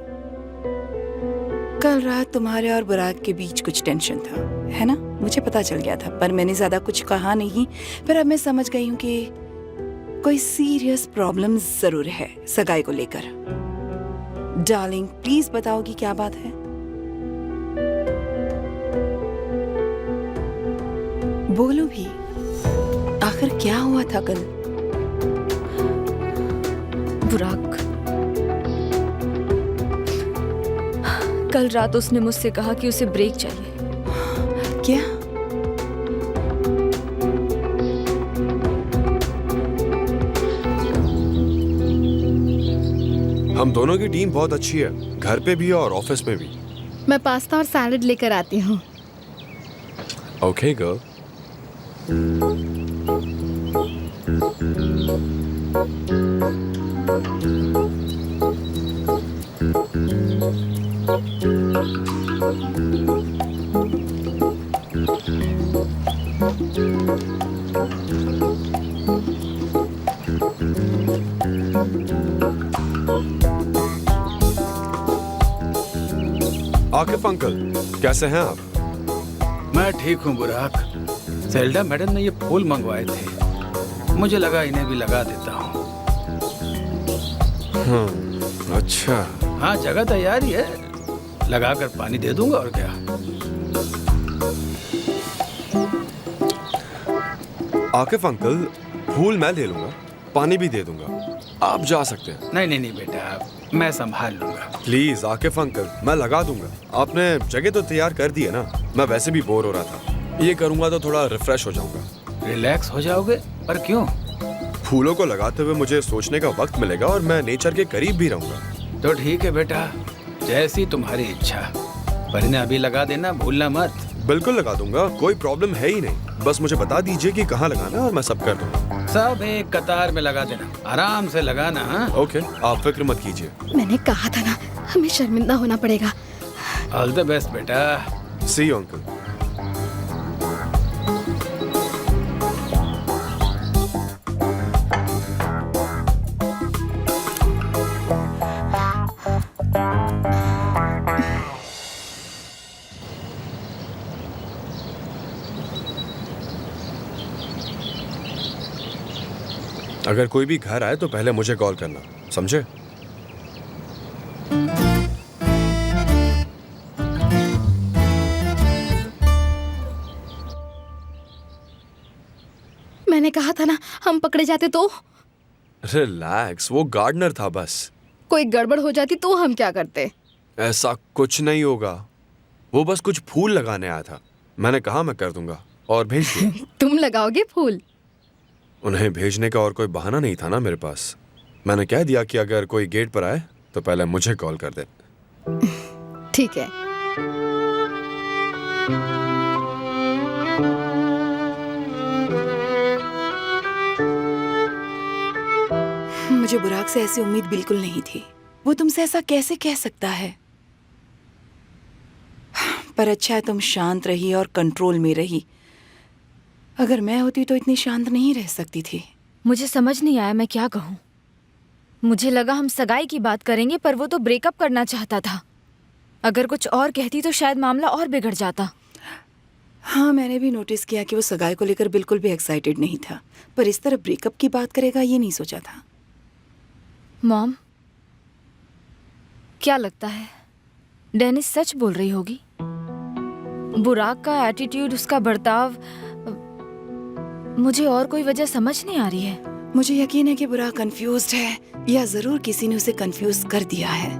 कल रात तुम्हारे और बुराक के बीच कुछ टेंशन था, है ना? मुझे पता चल गया था, पर मैंने ज्यादा कुछ कहा नहीं। पर अब मैं समझ गई हूँ कि कोई सीरियस प्रॉब्लम जरूर है सगाई को लेकर। डार्लिंग, प्लीज बताओगी क्या बात है? बोलो भी, आखिर क्या हुआ था कल? बुराक, कल रात उसने मुझसे कहा कि उसे ब्रेक चाहिए। क्या? हम दोनों की टीम बहुत अच्छी है, घर पे भी और ऑफिस में भी। मैं पास्ता और सैलड लेकर आती हूँ। Okay girl. आकिफ अंकल, कैसे हैं आप? मैं ठीक हूँ बुराक। सेल्डा मैडम ने ये फूल मंगवाए थे, मुझे लगा इन्हें भी लगा देता हूँ। अच्छा। हाँ, जगह तैयार ही है, लगा कर पानी दे दूंगा और क्या। आकिफ अंकल, फूल मैं ले लूंगा, पानी भी दे दूंगा, आप जा सकते हैं। नहीं नहीं नहीं बेटा, मैं संभाल लूंगा। प्लीज आकिफ अंकल, मैं लगा दूंगा। आपने जगह तो तैयार कर दी है ना, मैं वैसे भी बोर हो रहा था, ये करूंगा तो थोड़ा रिफ्रेश हो जाऊंगा। रिलैक्स हो जाओगे? पर क्यों? फूलों को लगाते हुए मुझे सोचने का वक्त मिलेगा और मैं नेचर के करीब भी रहूंगा। तो ठीक है बेटा, जैसी तुम्हारी इच्छा, पर इन्हें अभी लगा देना, भूलना मत। बिल्कुल लगा दूंगा, कोई प्रॉब्लम है ही नहीं, बस मुझे बता दीजिए कि कहाँ लगाना है और मैं सब कर दूंगा। सब एक कतार में लगा देना, आराम से लगाना। हाँ? ओके, आप फिक्र मत कीजिए। मैंने कहा था ना, हमें शर्मिंदा होना पड़ेगा। ऑल द बेस्ट बेटा। सी यू अंकल। अगर कोई भी घर आए तो पहले मुझे कॉल करना, समझे? मैंने कहा था ना, हम पकड़े जाते तो। रिलैक्स, वो गार्डनर था बस। कोई गड़बड़ हो जाती तो हम क्या करते? ऐसा कुछ नहीं होगा, वो बस कुछ फूल लगाने आया था, मैंने कहा मैं कर दूंगा और भेज दिया। तुम लगाओगे फूल? उन्हें भेजने का और कोई बहाना नहीं था ना मेरे पास। मैंने कह दिया कि अगर कोई गेट पर आए तो पहले मुझे कॉल कर दे। ठीक है। मुझे बुराक से ऐसी उम्मीद बिल्कुल नहीं थी। वो तुमसे ऐसा कैसे कह सकता है? पर अच्छा है तुम शांत रही और कंट्रोल में रही। अगर मैं होती तो इतनी शांत नहीं रह सकती थी। मुझे समझ नहीं आया मैं क्या कहूँ। मुझे लगा हम सगाई की बात करेंगे, पर वो तो ब्रेकअप करना चाहता था। अगर कुछ और कहती तो शायद मामला और बिगड़ जाता। हाँ, मैंने भी नोटिस किया कि वो सगाई को लेकर बिल्कुल भी एक्साइटेड नहीं था, पर इस तरह ब्रेकअप की बात करेगा ये नहीं सोचा था। मॉम, क्या लगता है डेनिस सच बोल रही होगी? बुराक का एटीट्यूड, उसका बर्ताव, मुझे और कोई वजह समझ नहीं आ रही है। मुझे यकीन है कि बुराक कंफ्यूज्ड है, या जरूर किसी ने उसे कंफ्यूज कर दिया है।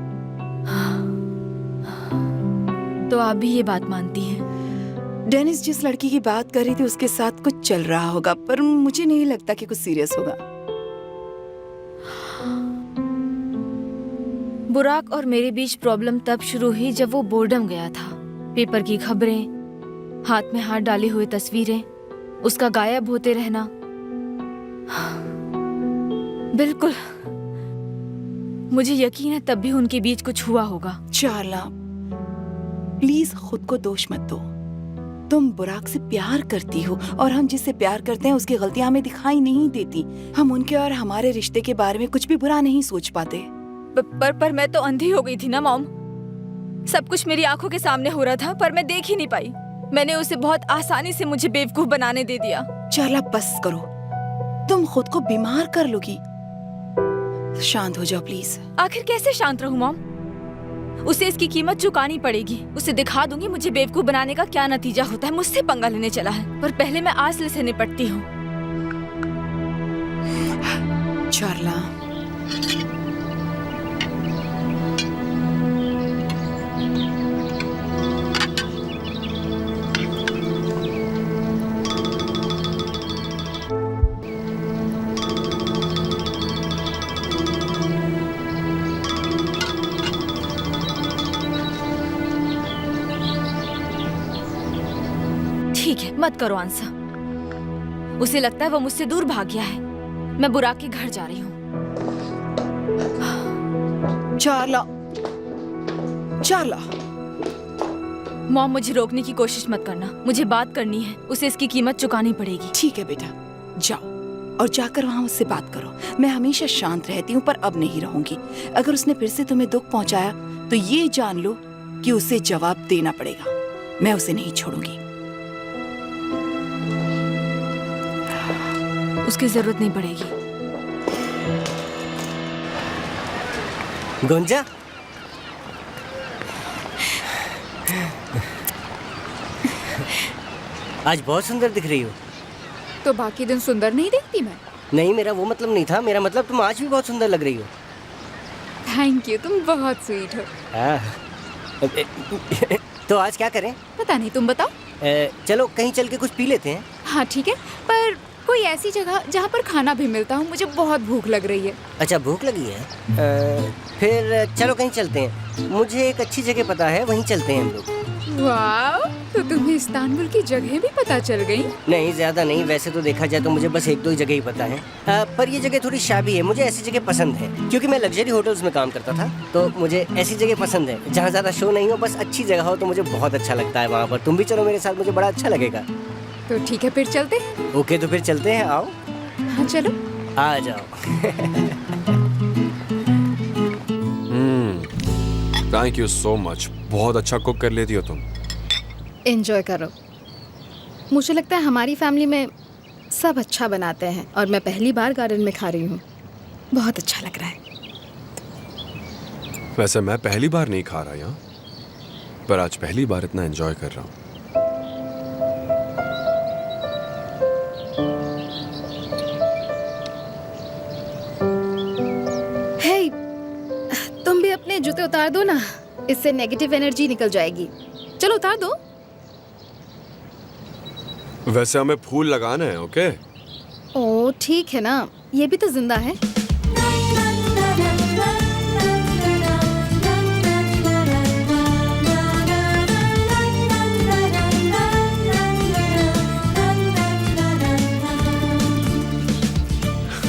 तो आप भी ये बात मानती हैं? डेनिस जिस लड़की की बात कर रही थी उसके साथ कुछ चल रहा होगा, पर मुझे नहीं लगता कि कुछ सीरियस होगा। बुराक और मेरे बीच प्रॉब्लम तब शुरू हुई जब वो बोर्डम गया था। पेपर की खबरें, हाथ में हाथ डाले हुए तस्वीरें, उसका गायब होते रहना। बिल्कुल, मुझे यकीन है तब भी उनके बीच कुछ हुआ होगा। चार्ला, प्लीज खुद को दोष मत दो। तुम बुराक से प्यार करती हो और हम जिससे प्यार करते हैं उसकी गलतियां हमें दिखाई नहीं देती। हम उनके और हमारे रिश्ते के बारे में कुछ भी बुरा नहीं सोच पाते। पर मैं तो अंधी हो गई थी ना मॉम। सब कुछ मेरी आंखों के सामने हो रहा था, पर मैं देख ही नहीं पाई। मैंने उसे बहुत आसानी से मुझे बेवकूफ बनाने दे दिया। चार्ला, बस करो, तुम खुद को बीमार कर लोगी। शांत हो जाओ प्लीज। आखिर कैसे शांत रहूं मॉम? उसे इसकी कीमत चुकानी पड़ेगी। उसे दिखा दूंगी मुझे बेवकूफ बनाने का क्या नतीजा होता है। मुझसे पंगा लेने चला है, पर पहले मैं आसले से निपटती हूँ। चार्ला, मत करो आंसर। उसे लगता है वो मुझसे दूर भाग गया है। मैं बुराक के घर जा रही हूँ। चार्ला, मॉम, मुझे रोकने की कोशिश मत करना। मुझे बात करनी है। उसे इसकी कीमत चुकानी पड़ेगी। ठीक है बेटा, जाओ और जाकर वहाँ उससे बात करो। मैं हमेशा शांत रहती हूँ पर अब नहीं रहूंगी। अगर उसने फिर से तुम्हें दुख पहुँचाया तो ये जान लो कि उसे जवाब देना पड़ेगा। मैं उसे नहीं छोड़ूंगी। उसकी जरूरत नहीं पड़ेगी। गुंजा, आज बहुत सुंदर दिख रही हो। तो बाकी दिन सुंदर नहीं दिखती मैं? नहीं, मेरा वो मतलब नहीं था। मेरा मतलब तुम आज भी बहुत सुंदर लग रही हो। थैंक यू, तुम बहुत स्वीट हो। तो आज क्या करें? पता नहीं, तुम बताओ। चलो कहीं चल के कुछ पी लेते हैं। हाँ ठीक है, पर कोई ऐसी जगह जहाँ पर खाना भी मिलता हो। मुझे बहुत भूख लग रही है। अच्छा, भूख लगी है? फिर चलो कहीं चलते हैं। मुझे एक अच्छी जगह पता है, वहीं चलते हैं हम लोग। वाह, तो तुम्हें इस्तांबुल की जगह भी पता चल गई? नहीं, ज्यादा नहीं। वैसे तो देखा जाए तो मुझे बस एक दो ही जगह ही पता है। पर ये जगह थोड़ी शाबी है। मुझे ऐसी जगह पसंद है क्योंकि मैं लग्जरी होटल्स में काम करता था, तो मुझे ऐसी जगह पसंद है जहाँ ज्यादा शो नहीं हो, बस अच्छी जगह हो तो मुझे बहुत अच्छा लगता है वहाँ पर। तुम भी चलो मेरे साथ, मुझे बड़ा अच्छा लगेगा। तो ठीक है, फिर चलते। ओके, तो फिर चलते हैं। आओ। हाँ चलो, आ जाओ। Thank you so much. बहुत अच्छा कुक कर लेती हो तुम। एंजॉय करो। मुझे लगता है हमारी फैमिली में सब अच्छा बनाते हैं और मैं पहली बार गार्डन में खा रही हूँ। बहुत अच्छा लग रहा है। वैसे मैं पहली बार नहीं खा रहा यहाँ, पर आज पहली बार इतना एंजॉय कर रहा हूँ। हे, तुम भी अपने जूते उतार दो ना, इससे नेगेटिव एनर्जी निकल जाएगी। चलो उतार दो। वैसे हमें फूल लगाना है, ओके? ओ ठीक है ना, ये भी तो जिंदा है।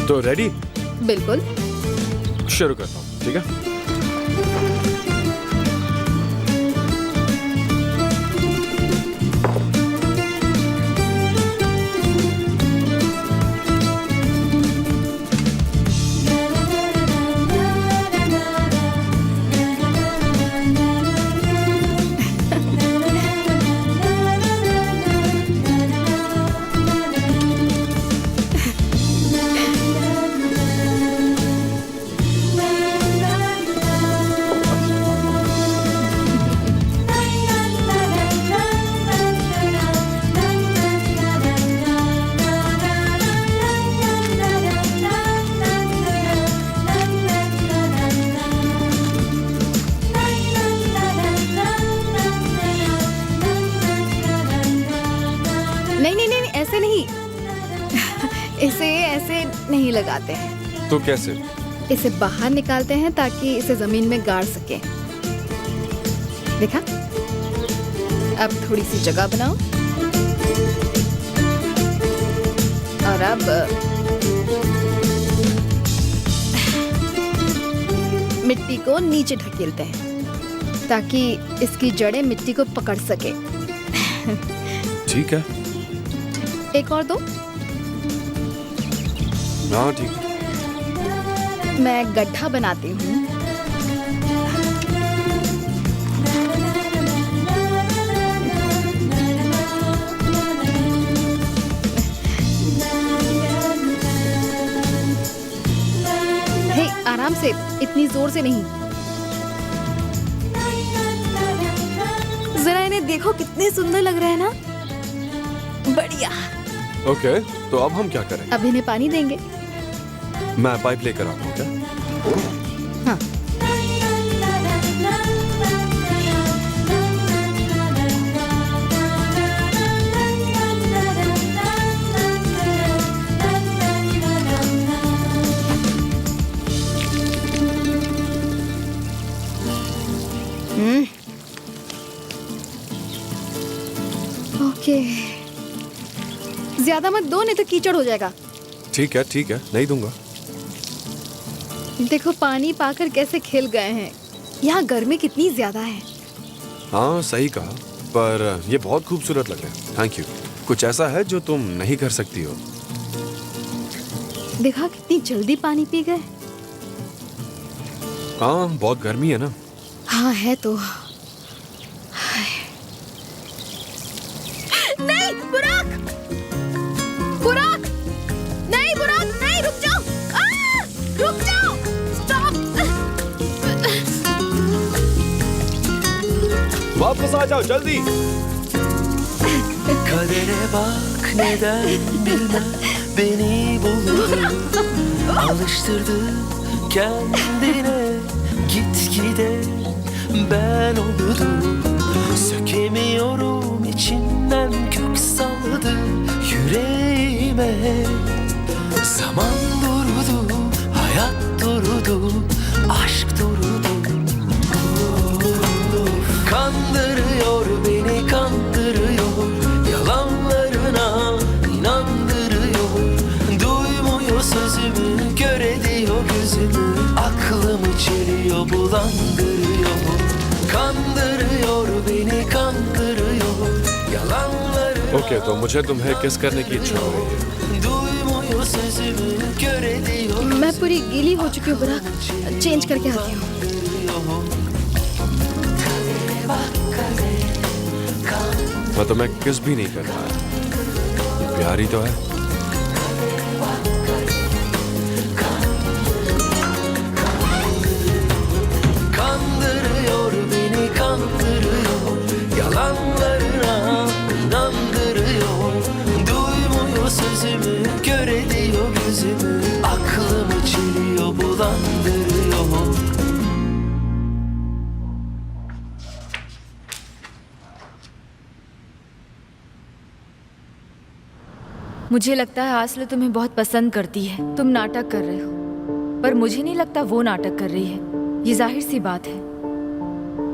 तो रेडी? बिल्कुल। शुरू करता हूँ, ठीक है? इसे ऐसे नहीं लगाते हैं। तो कैसे? इसे बाहर निकालते हैं ताकि इसे जमीन में गाड़ सके। देखा? अब थोड़ी सी जगह बनाओ और अब मिट्टी को नीचे ढकेलते हैं ताकि इसकी जड़ें मिट्टी को पकड़ सके। ठीक है। एक और दो। हाँ ठीक है। मैं गड्ढा बनाती हूँ। हे, आराम से, इतनी जोर से नहीं। जरा इन्हें देखो, कितने सुंदर लग रहे हैं ना। बढ़िया। ओके, तो अब हम क्या करें? अब इन्हें पानी देंगे। मैं पाइप लेकर आता हूँ क्या? हाँ। ओके, ज्यादा मत दो, नहीं तो कीचड़ हो जाएगा। ठीक है नहीं दूंगा। देखो पानी पाकर कैसे खिल गए हैं। यहाँ गर्मी कितनी ज्यादा है। हाँ सही कहा, पर ये बहुत खूबसूरत लग रहा है। Thank you. कुछ ऐसा है जो तुम नहीं कर सकती हो? देखा कितनी जल्दी पानी पी गए। हाँ बहुत गर्मी है ना। हाँ है तो। नहीं बुराक, बुराक, नहीं बुराक, नहीं, रुक जाओ, रुक जाओ, स्टॉप। वापस आ जाओ जल्दी। Kadere bak neden bilmem beni buldu. Alıştırdı kendine gitgide ben oldum. Sökemiyorum içinden kök saldı yüreğime. Zaman durdu, hayat durdu, aşk durdu. Kandırıyor beni kandırıyor, yalanlarına inandırıyor. Duymuyor sözümü, kör ediyor gözümü, aklımı çeliyor, bulandırıyor. Kandırıyor beni kandırıyor, yalanlarına. Okay तो मुझे तुम्हें किस करने की इच्छा हो रही है? Duymuyor sözümü, kör ediyor. मैं पूरी गीली हो चुकी हूँ बुराक, चेंज करके आती हूँ। मैं तुम्हें किस भी नहीं कर रहा। प्यार ही तो है। Kandırıyor beni kandırıyor, yalanlarına inandırıyor. Duymuyor sözümü, kör ediyor gözümü, aklımı çeliyor, bulandırıyor. मुझे लगता है आसले तुम्हें बहुत पसंद करती है। तुम नाटक कर रहे हो, पर मुझे नहीं लगता वो नाटक कर रही है। ये जाहिर सी बात है।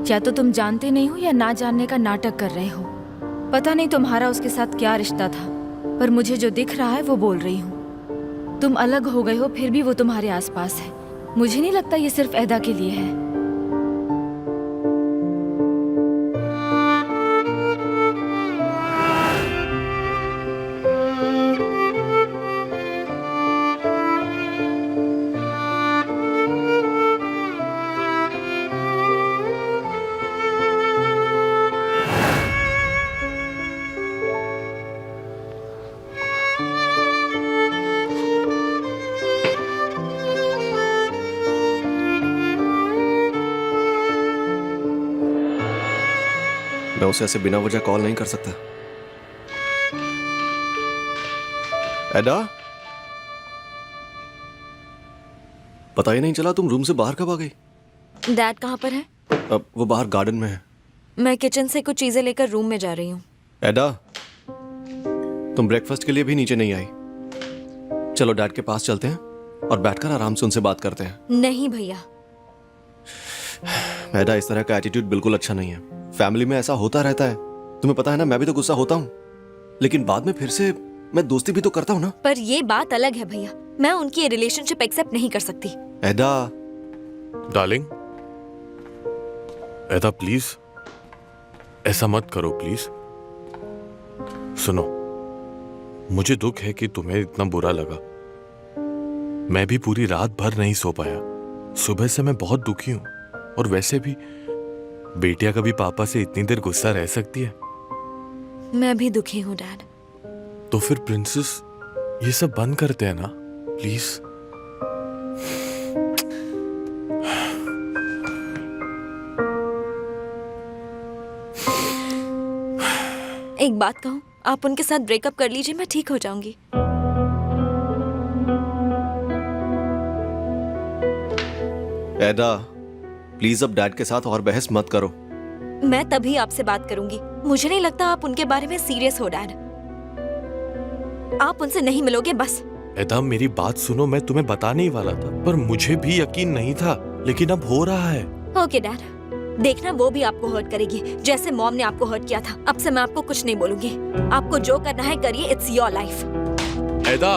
या तो तुम जानते नहीं हो या ना जानने का नाटक कर रहे हो। पता नहीं तुम्हारा उसके साथ क्या रिश्ता था, पर मुझे जो दिख रहा है वो बोल रही हूँ। तुम अलग हो गए हो, फिर भी वो तुम्हारे आसपास है। मुझे नहीं लगता ये सिर्फ ऐदा के लिए है। मैं उसे ऐसे बिना वजह कॉल नहीं कर सकता। एडा, पता ही नहीं चला तुम रूम से बाहर कब आ गई? डैड कहाँ पर है? अब वो बाहर गार्डन में है। मैं किचन से कुछ चीजें लेकर रूम में जा रही हूँ। एडा, तुम ब्रेकफास्ट के लिए भी नीचे नहीं आई। चलो डैड के पास चलते हैं और बैठकर आराम से उनसे बात करते हैं। नहीं भैया। एडा, इस तरह का एटीट्यूड बिल्कुल अच्छा नहीं है। फैमिली में ऐसा होता रहता है, तुम्हें पता है ना। मैं भी तो गुस्सा होता हूँ, लेकिन बाद में फिर से मैं दोस्ती भी तो करता हूँ ना। पर ये बात अलग है भैया। मैं उनकी रिलेशनशिप एक्सेप्ट नहीं कर सकती। एडा, डार्लिंग, एदा प्लीज ऐसा मत करो प्लीज। सुनो, मुझे दुख है कि तुम्हें इतना बुरा लगा। मैं भी पूरी रात भर नहीं सो पाया। सुबह से मैं बहुत दुखी हूं। और वैसे भी बेटियां कभी पापा से इतनी देर गुस्सा रह सकती है? मैं भी दुखी हूँ डैड। तो फिर प्रिंसेस ये सब बंद करते हैं ना प्लीज। एक बात कहूँ, आप उनके साथ ब्रेकअप कर लीजिए, मैं ठीक हो जाऊंगी। एडा, प्लीज अब डैड के साथ और बहस मत करो। मैं तभी आपसे बात करूंगी। मुझे नहीं लगता आप उनके बारे में सीरियस हो डैड। आप उनसे नहीं मिलोगे बस। एदा, मेरी बात सुनो। मैं तुम्हें बताने ही वाला था, पर मुझे भी यकीन नहीं था, लेकिन अब हो रहा है। ओके डैड, देखना वो भी आपको हर्ट करेगी, जैसे मॉम ने आपको हर्ट किया था। अब से मैं आपको कुछ नहीं बोलूंगी। आपको जो करना है करिए, इट्स योर लाइफ। ऐदा,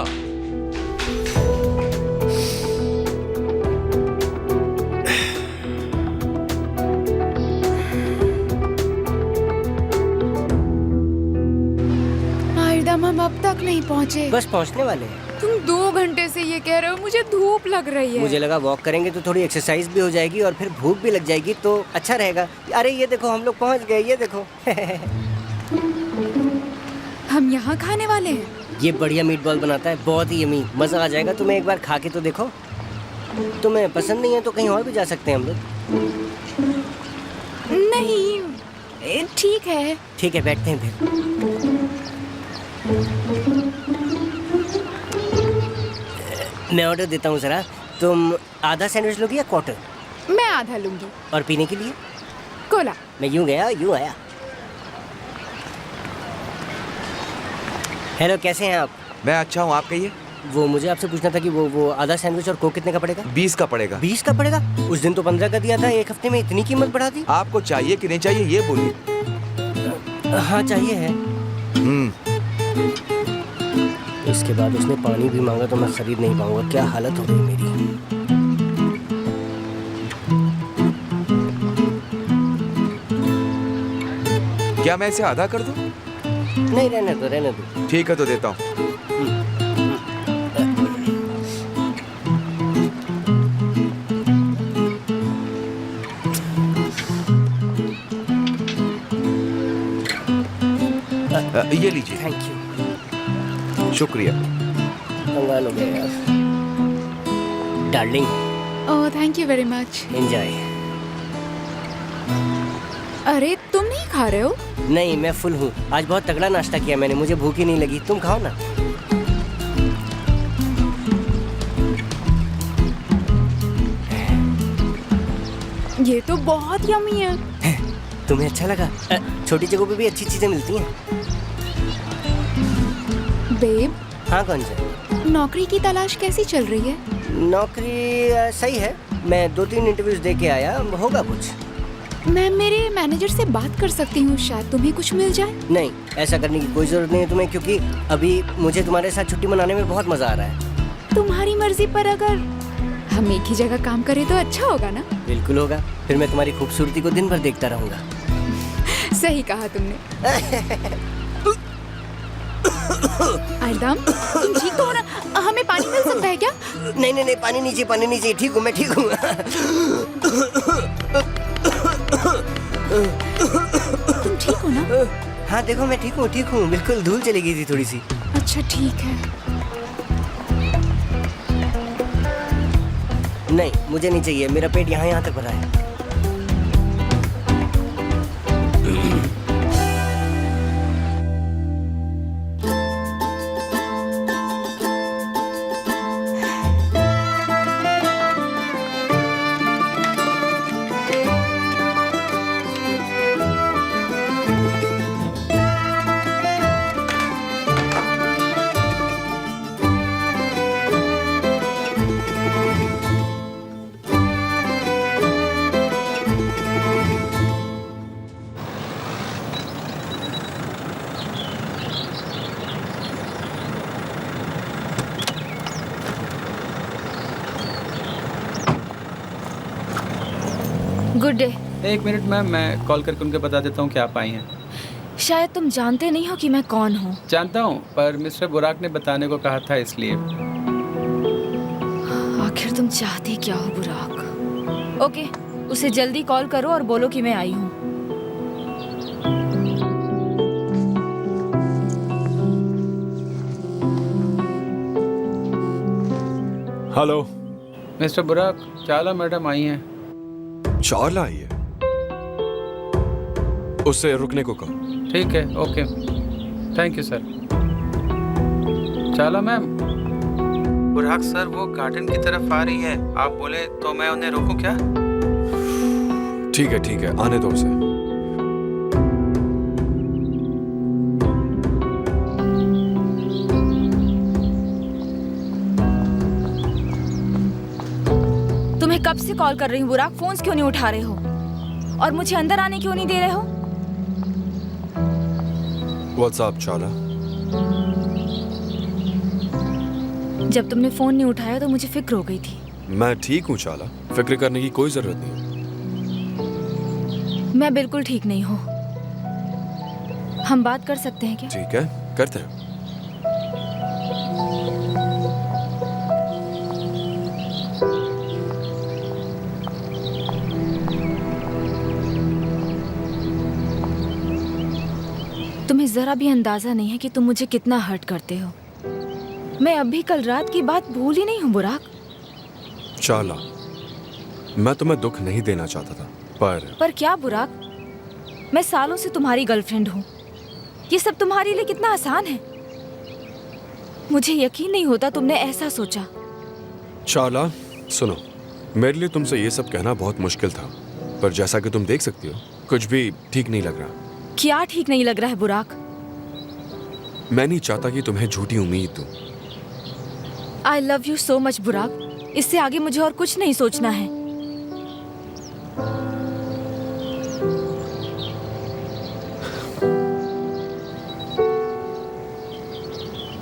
आइदम, हम अब तक नहीं पहुँचे। बस पहुंचने वाले हैं। तुम 2 घंटे से ये कह रहे हो, मुझे धूप लग रही है। मुझे लगा वॉक करेंगे तो थोड़ी एक्सरसाइज भी हो जाएगी और फिर भूख भी लग जाएगी तो अच्छा रहेगा। अरे ये देखो, हम लोग पहुंच गए, ये देखो। हम यहाँ खाने वाले हैं। ये बढ़िया मीट बॉल बनाता है, बहुत ही यमी, मजा आ जाएगा। तुम्हें एक बार खा के तो देखो। तुम्हें पसंद नहीं है तो कहीं और भी जा सकते हैं हम लोग। नहीं, ठीक है। ठीक है, बैठते हैं फिर। मैं ऑर्डर देता हूँ जरा। तुम आधा सैंडविच लोगी या क्वार्टर? मैं आधा लूंगी। और पीने के लिए? कोला। मैं यूं गया यूं आया। हेलो, कैसे हैं आप? मैं अच्छा हूँ, आप कहिए। वो मुझे आपसे पूछना था कि वो आधा सैंडविच और कोक कितने का पड़ेगा? 20 का पड़ेगा। 20 का पड़ेगा? उस दिन तो 15 का दिया था, एक हफ्ते में इतनी कीमत बढ़ा दी। आपको चाहिए कि नहीं चाहिए ये बोलिए। हाँ चाहिए है। इसके बाद उसने पानी भी मांगा तो मैं खरीद नहीं पाऊंगा। क्या हालत हो गई मेरी। क्या मैं इसे आधा कर दूं? नहीं, रहने दो, रहने दो। ठीक है, तो देता हूँ। ये लीजिए। Thank you. शुक्रिया। कंगाल हो गए यार। Darling, oh thank you very much. Enjoy. अरे तुम नहीं खा रहे हो? नहीं, मैं फुल हूँ। आज बहुत तगड़ा नाश्ता किया मैंने, मुझे भूख ही नहीं लगी। तुम खाओ ना। ये तो बहुत यम्मी है। तुम्हें अच्छा लगा? छोटी जगहों पे भी अच्छी चीजें मिलती हैं। बेब। हाँ, कौन सा? नौकरी की तलाश कैसी चल रही है? नौकरी सही है। मैं 2-3 इंटरव्यूज दे के आया, होगा कुछ। मैं मेरे मैनेजर से बात कर सकती हूँ, शायद तुम्हें कुछ मिल जाए। नहीं, ऐसा करने की कोई जरूरत नहीं है तुम्हें, क्योंकि अभी मुझे तुम्हारे साथ छुट्टी मनाने में बहुत मजा आ रहा है। तुम्हारी मर्जी, पर अगर हम एक ही जगह काम करें तो अच्छा होगा ना? बिल्कुल होगा। फिर मैं तुम्हारी खूबसूरती को दिन भर देखता रहूंगा। सही कहा तुमने। आइदम, तुम ठीक तो हो ना? हमें पानी मिल सकता है क्या? नहीं नहीं नहीं, पानी नीचे, पानी नीचे। ठीक हूँ, मैं ठीक हूँ। तुम ठीक हो ना? हाँ देखो, मैं ठीक हूँ, ठीक हूँ। बिल्कुल धूल चली गई थी थोड़ी सी। अच्छा ठीक है। नहीं, मुझे नहीं चाहिए। मेरा पेट यहाँ तक भरा है। Good day. 1 मिनट मैम, मैं कॉल करके उनके बता देता हूँ कि आप आई हैं। शायद तुम जानते नहीं हो कि मैं कौन हूँ। जानता हूँ, पर मिस्टर बुराक ने बताने को कहा था, इसलिए। आखिर तुम चाहते क्या हो बुराक? ओके, उसे जल्दी कॉल करो और बोलो कि मैं आई हूँ। हेलो मिस्टर बुराक, चाला मैडम आई हैं। चाला आई है? उससे रुकने को कहो। ठीक है, ओके, थैंक यू सर। चाला मैम। बुराक सर वो गार्डन की तरफ आ रही है, आप बोले तो मैं उन्हें रोकूं क्या? ठीक है, आने दो उसे। तुम्हें कब से कॉल कर रही हूँ बुराक, फोन क्यों नहीं उठा रहे हो? और मुझे अंदर आने क्यों नहीं दे रहे हो? What's up, चाला? जब तुमने फोन नहीं उठाया तो मुझे फिक्र हो गई थी। मैं ठीक हूँ चाला, फिक्र करने की कोई जरूरत नहीं। मैं बिल्कुल ठीक नहीं हूँ। हम बात कर सकते हैं क्या? ठीक है, करते हैं। तुम्हें जरा भी अंदाजा नहीं है कि तुम मुझे कितना हर्ट करते हो। मैं अभी कल रात की बात भूल ही नहीं हूँ बुराक। चाला, मैं तुम्हें दुख नहीं देना चाहता था, पर क्या बुराक? मैं सालों से तुम्हारी गर्लफ्रेंड हूँ। ये सब तुम्हारे लिए कितना आसान है। मुझे यकीन नहीं होता तुमने ऐसा सोचा। चाला सुनो, मेरे लिए तुमसे ये सब कहना बहुत मुश्किल था, पर जैसा कि तुम देख सकती हो, कुछ भी ठीक नहीं लग रहा। क्या ठीक नहीं लग रहा है बुराक? मैं नहीं चाहता कि तुम्हें झूठी उम्मीद दूं। I love you so much बुराक। इससे आगे मुझे और कुछ नहीं सोचना है।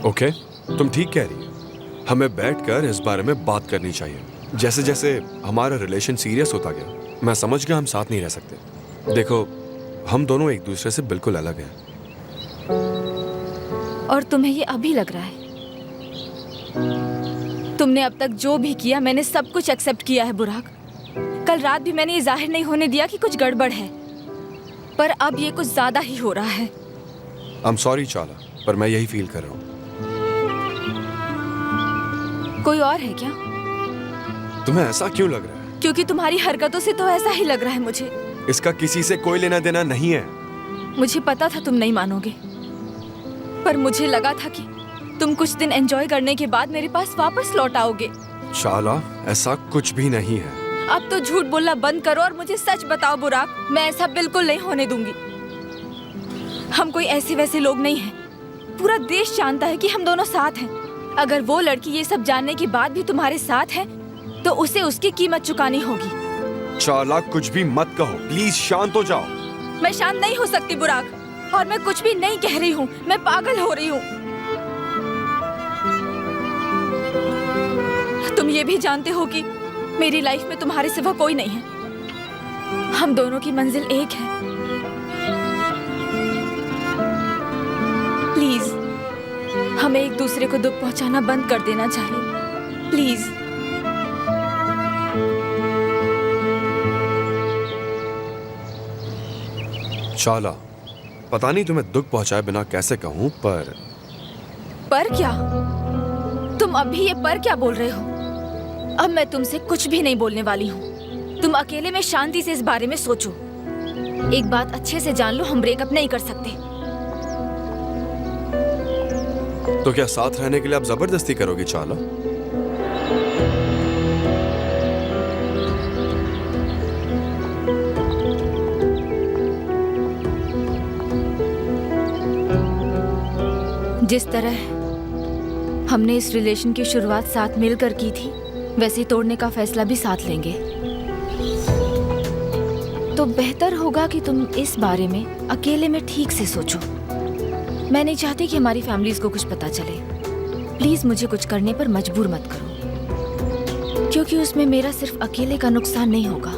ओके, तुम ठीक कह रही हो। हमें बैठकर इस बारे में बात करनी चाहिए। जैसे जैसे हमारा रिलेशन सीरियस होता गया, मैं समझ गया हम साथ नहीं रह सकते। देखो, हम दोनों एक दूसरे से बिल्कुल अलग हैं। और तुम्हें ये अभी लग रहा है? तुमने अब तक जो भी किया, मैंने सब कुछ एक्सेप्ट किया है बुराक। कल रात भी मैंने ये जाहिर नहीं होने दिया कि कुछ गड़बड़ है, पर अब ये कुछ ज्यादा ही हो रहा है। आई एम सॉरी चाला, पर मैं यही फील कर रहा हूँ। कोई और है क्या? तुम्हें ऐसा क्यों लग रहा है? क्योंकि तुम्हारी हरकतों से तो ऐसा ही लग रहा है मुझे। इसका किसी से कोई लेना देना नहीं है। मुझे पता था तुम नहीं मानोगे, पर मुझे लगा था कि तुम कुछ दिन एंजॉय करने के बाद मेरे पास वापस लौट आओगे। चाला, ऐसा कुछ भी नहीं है। अब तो झूठ बोलना बंद करो और मुझे सच बताओ बुराक। मैं ऐसा बिल्कुल नहीं होने दूंगी। हम कोई ऐसे वैसे लोग नहीं हैं। पूरा देश जानता है कि हम दोनों साथ हैं। अगर वो लड़की ये सब जानने के बाद भी तुम्हारे साथ है, तो उसे उसकी कीमत चुकानी होगी। चाला, कुछ भी मत कहो, प्लीज शांत हो जाओ। मैं शांत नहीं हो सकती बुराक, और मैं कुछ भी नहीं कह रही हूँ। मैं पागल हो रही हूँ। तुम ये भी जानते हो कि मेरी लाइफ में तुम्हारे सिवा कोई नहीं है। हम दोनों की मंजिल एक है। प्लीज, हमें एक दूसरे को दुख पहुंचाना बंद कर देना चाहिए। प्लीज। चाला, पता नहीं तुम्हें दुख पहुंचाए बिना कैसे कहूं, पर क्या? तुम अभी ये पर क्या बोल रहे हो? अब मैं तुमसे कुछ भी नहीं बोलने वाली हूँ। तुम अकेले में शांति से इस बारे में सोचो। एक बात अच्छे से जान लो, हम ब्रेकअप नहीं कर सकते। तो क्या साथ रहने के लिए आप जबरदस्ती करोगी चाला? जिस तरह हमने इस रिलेशन की शुरुआत साथ मिलकर की थी, वैसे तोड़ने का फैसला भी साथ लेंगे। तो बेहतर होगा कि तुम इस बारे में अकेले में ठीक से सोचो। मैं नहीं चाहती कि हमारी फैमिलीज को कुछ पता चले। प्लीज मुझे कुछ करने पर मजबूर मत करो, क्योंकि उसमें मेरा सिर्फ अकेले का नुकसान नहीं होगा।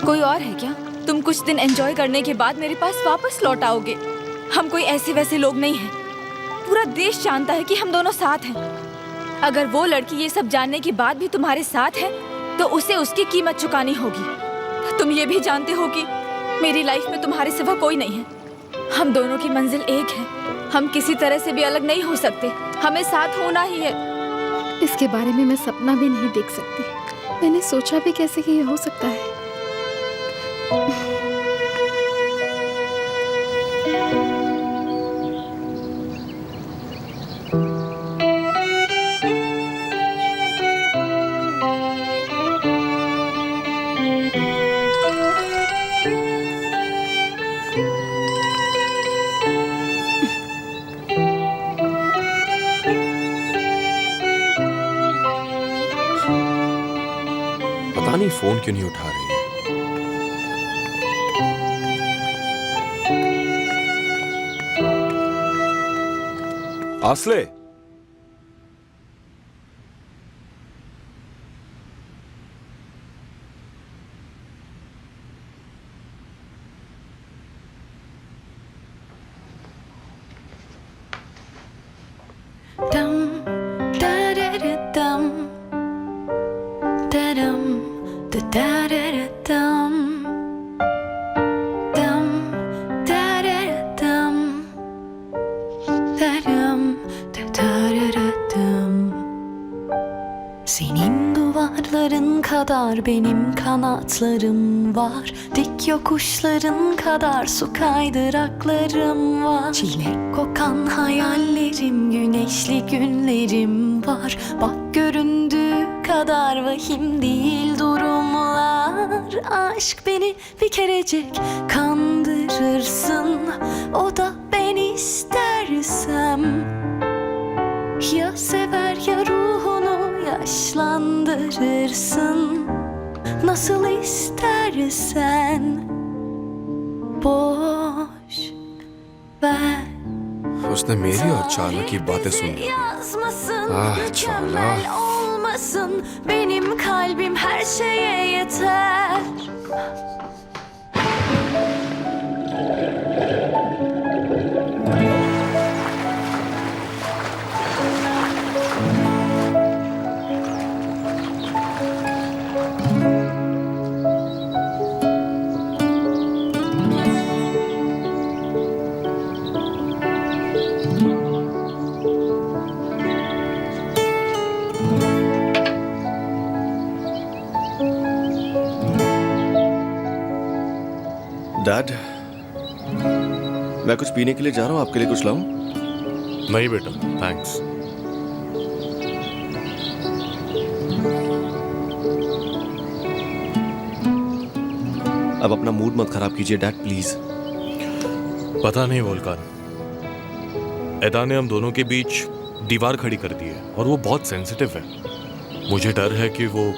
कोई और है क्या? तुम कुछ दिन एंजॉय करने के बाद मेरे पास वापस लौट आओगे। हम कोई ऐसे वैसे लोग नहीं हैं। पूरा देश जानता है कि हम दोनों साथ हैं। अगर वो लड़की ये सब जानने के बाद भी तुम्हारे साथ है, तो उसे उसकी कीमत चुकानी होगी। तुम ये भी जानते हो कि मेरी लाइफ में तुम्हारे सिवा कोई नहीं है। हम दोनों की मंजिल एक है। हम किसी तरह से भी अलग नहीं हो सकते। हमें साथ होना ही है। इसके बारे में मैं सपना भी नहीं देख सकती। मैंने सोचा भी कैसे कि ये हो सकता है। पता नहीं फोन क्यों नहीं उठा रही है। आसले, dum da da da dum da dum da da da da dum dum da da da dum da dum da da da da dum. Senin duvarların kadar benim kanatlarım var. Dik yokuşların kadar su kaydıraklarım var. Çilek kokan hayallerim, güneşli günlerim var. Bak göründüğü kadar vahim değil durumlar. Aşk beni bir kerecik kandırırsın. O da ben istersem. Ya sever ya ruhunu yaşlandırırsın. Nasıl istersen. Boş ver. उसने मेरी और चाला की बातें सुन ली। Yazmasın, Ah, mükemmel Çağla. olmasın. Benim kalbim her şeye yeter. Dad, मैं कुछ पीने के लिए जा रहा हूँ, आपके लिए कुछ लाऊं? नहीं बेटा, थैंक्स। अब अपना मूड मत खराब कीजिए डैड, प्लीज। पता नहीं वोल्कान, एदा ने हम दोनों के बीच दीवार खड़ी कर दी है और वो बहुत सेंसिटिव है। मुझे डर है कि वो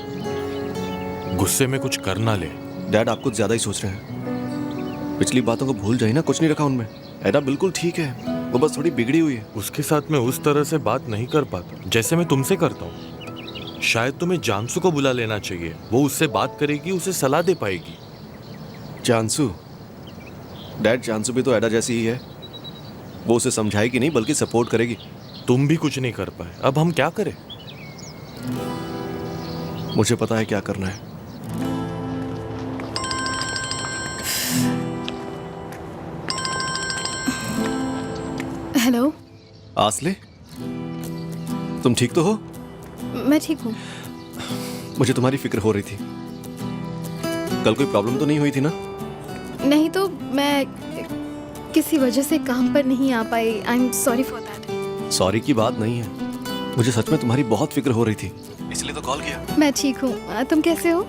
गुस्से में कुछ कर ना ले। डैड, आप कुछ ज्यादा ही सोच रहे हैं। पिछली बातों को भूल जाइए ना, कुछ नहीं रखा उनमें। एडा बिल्कुल ठीक है, वो बस थोड़ी बिगड़ी हुई है। उसके साथ मैं उस तरह से बात नहीं कर पाता जैसे मैं तुमसे करता हूँ। शायद तुम्हें जानसू को बुला लेना चाहिए, वो उससे बात करेगी, उसे सलाह दे पाएगी। जानसू? डैड, जानसू भी तो एडा जैसी ही है। वो उसे समझाएगी नहीं बल्कि सपोर्ट करेगी। तुम भी कुछ नहीं कर पाए, अब हम क्या करें? मुझे पता है क्या करना है। हेलो। आसले, तुम ठीक तो हो? मैं ठीक हूँ। मुझे तुम्हारी फिक्र हो रही थी। कल कोई प्रॉब्लम तो नहीं हुई थी ना? नहीं तो मैं किसी वजह से काम पर नहीं आ पाई। I am sorry for that. Sorry की बात नहीं है, मुझे सच में तुम्हारी बहुत फिक्र हो रही थी, इसलिए तो कॉल किया। मैं ठीक हूँ, तुम कैसे हो?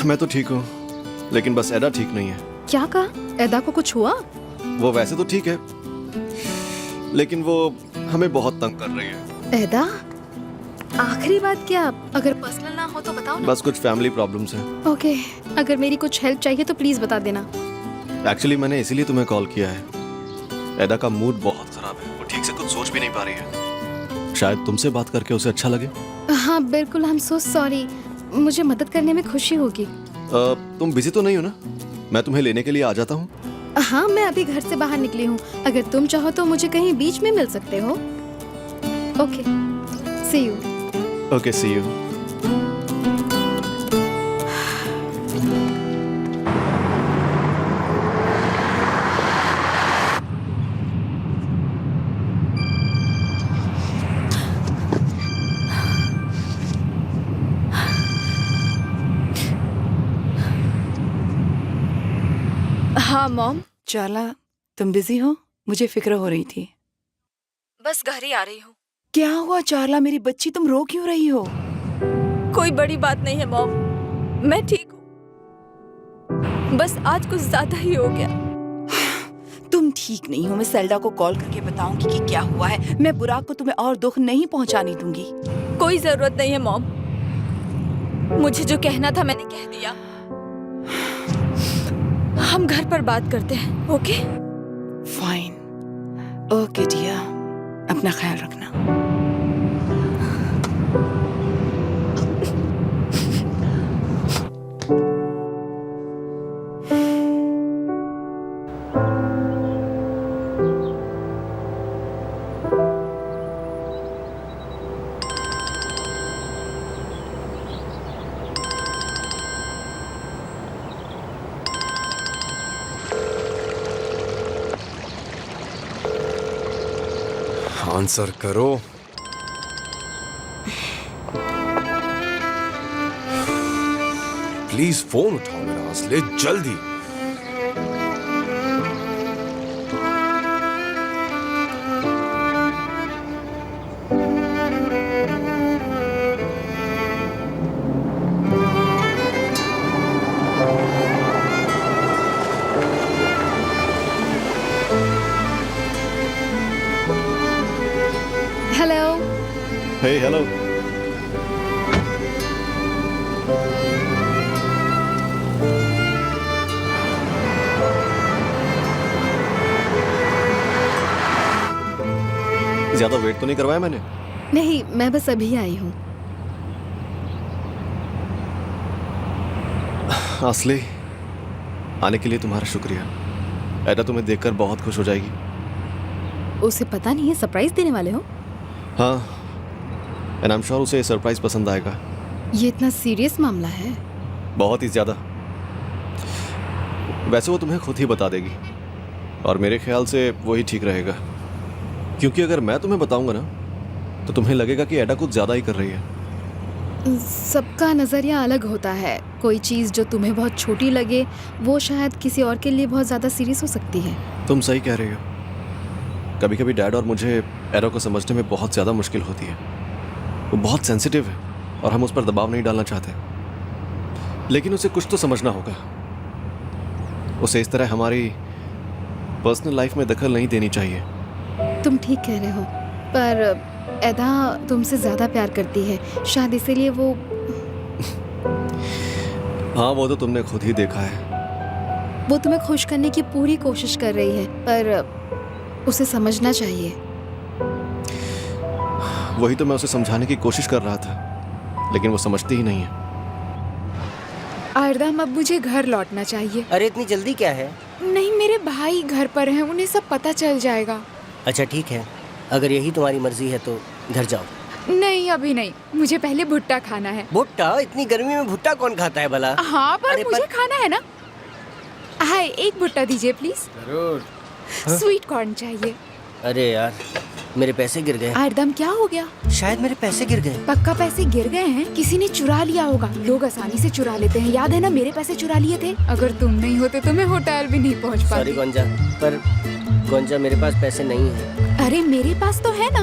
मैं तो ठीक हूँ, लेकिन बस एडा ठीक नहीं है। क्या कहा? एदा को कुछ हुआ? वो वैसे तो ठीक है, लेकिन वो हमें बहुत तंग कर रही है। एदा? आखिरी बात क्या? अगर पर्सनल ना हो तो बताओ ना। बस कुछ फैमिली प्रॉब्लम्स हैं। ओके, अगर मेरी कुछ हेल्प चाहिए तो प्लीज बता देना। एक्चुअली मैंने इसीलिए तुम्हें कॉल किया है। एडा का मूड बहुत खराब है, वो ठीक से कुछ सोच भी नहीं पा रही है। शायद तुमसे बात करके उसे अच्छा लगे। हाँ बिल्कुल, आई एम सो सॉरी। मुझे मदद करने में खुशी होगी। तुम बिजी तो नहीं हो ना? मैं तुम्हें लेने के लिए आ जाता हूँ। हाँ, मैं अभी घर से बाहर निकली हूँ। अगर तुम चाहो तो मुझे कहीं बीच में मिल सकते हो। Okay, see you. Okay, see you. हाँ मॉम। चाला, तुम बिजी हो? मुझे फिक्र हो रही थी। बस घर ही आ रही हूँ। क्या हुआ चाला, मेरी बच्ची, तुम रो क्यों रही हो? कोई बड़ी बात नहीं है मॉम, मैं ठीक हूँ। बस आज कुछ ज्यादा ही हो गया। तुम ठीक नहीं हो। मैं सेल्डा को कॉल करके बताऊंगी कि क्या हुआ है। मैं बुराक को तुम्हें और दुख नहीं पहुंचाने दूंगी। कोई जरूरत नहीं है मॉम, मुझे जो कहना था मैंने कह दिया। हम घर पर बात करते हैं, ओके? फाइन, ओके डियर, अपना ख्याल रखना। आंसर करो। प्लीज फोन उठाओ मेरा असले, जल्दी। हेलो। हे हेलो। ज्यादा वेट तो नहीं करवाया मैंने? नहीं, मैं बस अभी आई हूँ। असली, आने के लिए तुम्हारा शुक्रिया। एडा तुम्हें देखकर बहुत खुश हो जाएगी। उसे पता नहीं है सरप्राइज देने वाले हो? हाँ, एंड आई एम श्योर उसे सरप्राइज पसंद आएगा। ये इतना सीरियस मामला है? बहुत ही ज्यादा। वैसे वो तुम्हें खुद ही बता देगी, और मेरे ख्याल से वही ठीक रहेगा, क्योंकि अगर मैं तुम्हें बताऊंगा ना तो तुम्हें लगेगा कि एडा कुछ ज्यादा ही कर रही है। सबका नज़रिया अलग होता है। कोई चीज़ जो तुम्हें बहुत छोटी लगे वो शायद किसी और के लिए बहुत ज़्यादा सीरियस हो सकती है। तुम सही कह रही हो। कभी कभी डैड और मुझे एडा को समझने में बहुत ज़्यादा मुश्किल होती है। वो बहुत सेंसिटिव है और हम उस पर दबाव नहीं डालना चाहते, लेकिन उसे कुछ तो समझना होगा। उसे इस तरह हमारी पर्सनल लाइफ में दखल नहीं देनी चाहिए। तुम ठीक कह रहे हो, पर एदा तुमसे ज़्यादा प्यार करती है, शायद इसीलिए वो। हाँ, वो तो तुमने खुद ही देखा है। वो तुम्हें खुश करने की पूरी कोशिश कर रही है, पर उसे समझना चाहिए। वही तो मैं उसे समझाने की कोशिश कर रहा था, लेकिन वो समझती ही नहीं है। आयरदाम, अब मुझे घर लौटना चाहिए। अरे इतनी जल्दी क्या है? नहीं, मेरे भाई घर पर हैं, उन्हें सब पता चल जाएगा। अच्छा ठीक है, अगर यही तुम्हारी मर्जी है तो घर जाओ। नहीं, अभी नहीं, मुझे पहले भुट्टा खाना है। भुट्टा? इतनी गर्मी में भुट्टा कौन खाता है भला? हाँ, पर मुझे खाना है ना। हाय, एक भुट्टा दीजिए प्लीज। जरूर। स्वीट कॉर्न चाहिए। अरे यार, मेरे पैसे गिर गए। आयरदम, क्या हो गया? शायद मेरे पैसे गिर गए। पक्का पैसे गिर गए हैं, किसी ने चुरा लिया होगा। लोग आसानी से चुरा लेते हैं, याद है ना, मेरे पैसे चुरा लिए थे। अगर तुम नहीं होते तो मैं होटल भी नहीं पहुंच पाती। सॉरी गोंजा, पर गोंजा मेरे पास पैसे नहीं है। अरे मेरे पास तो है ना।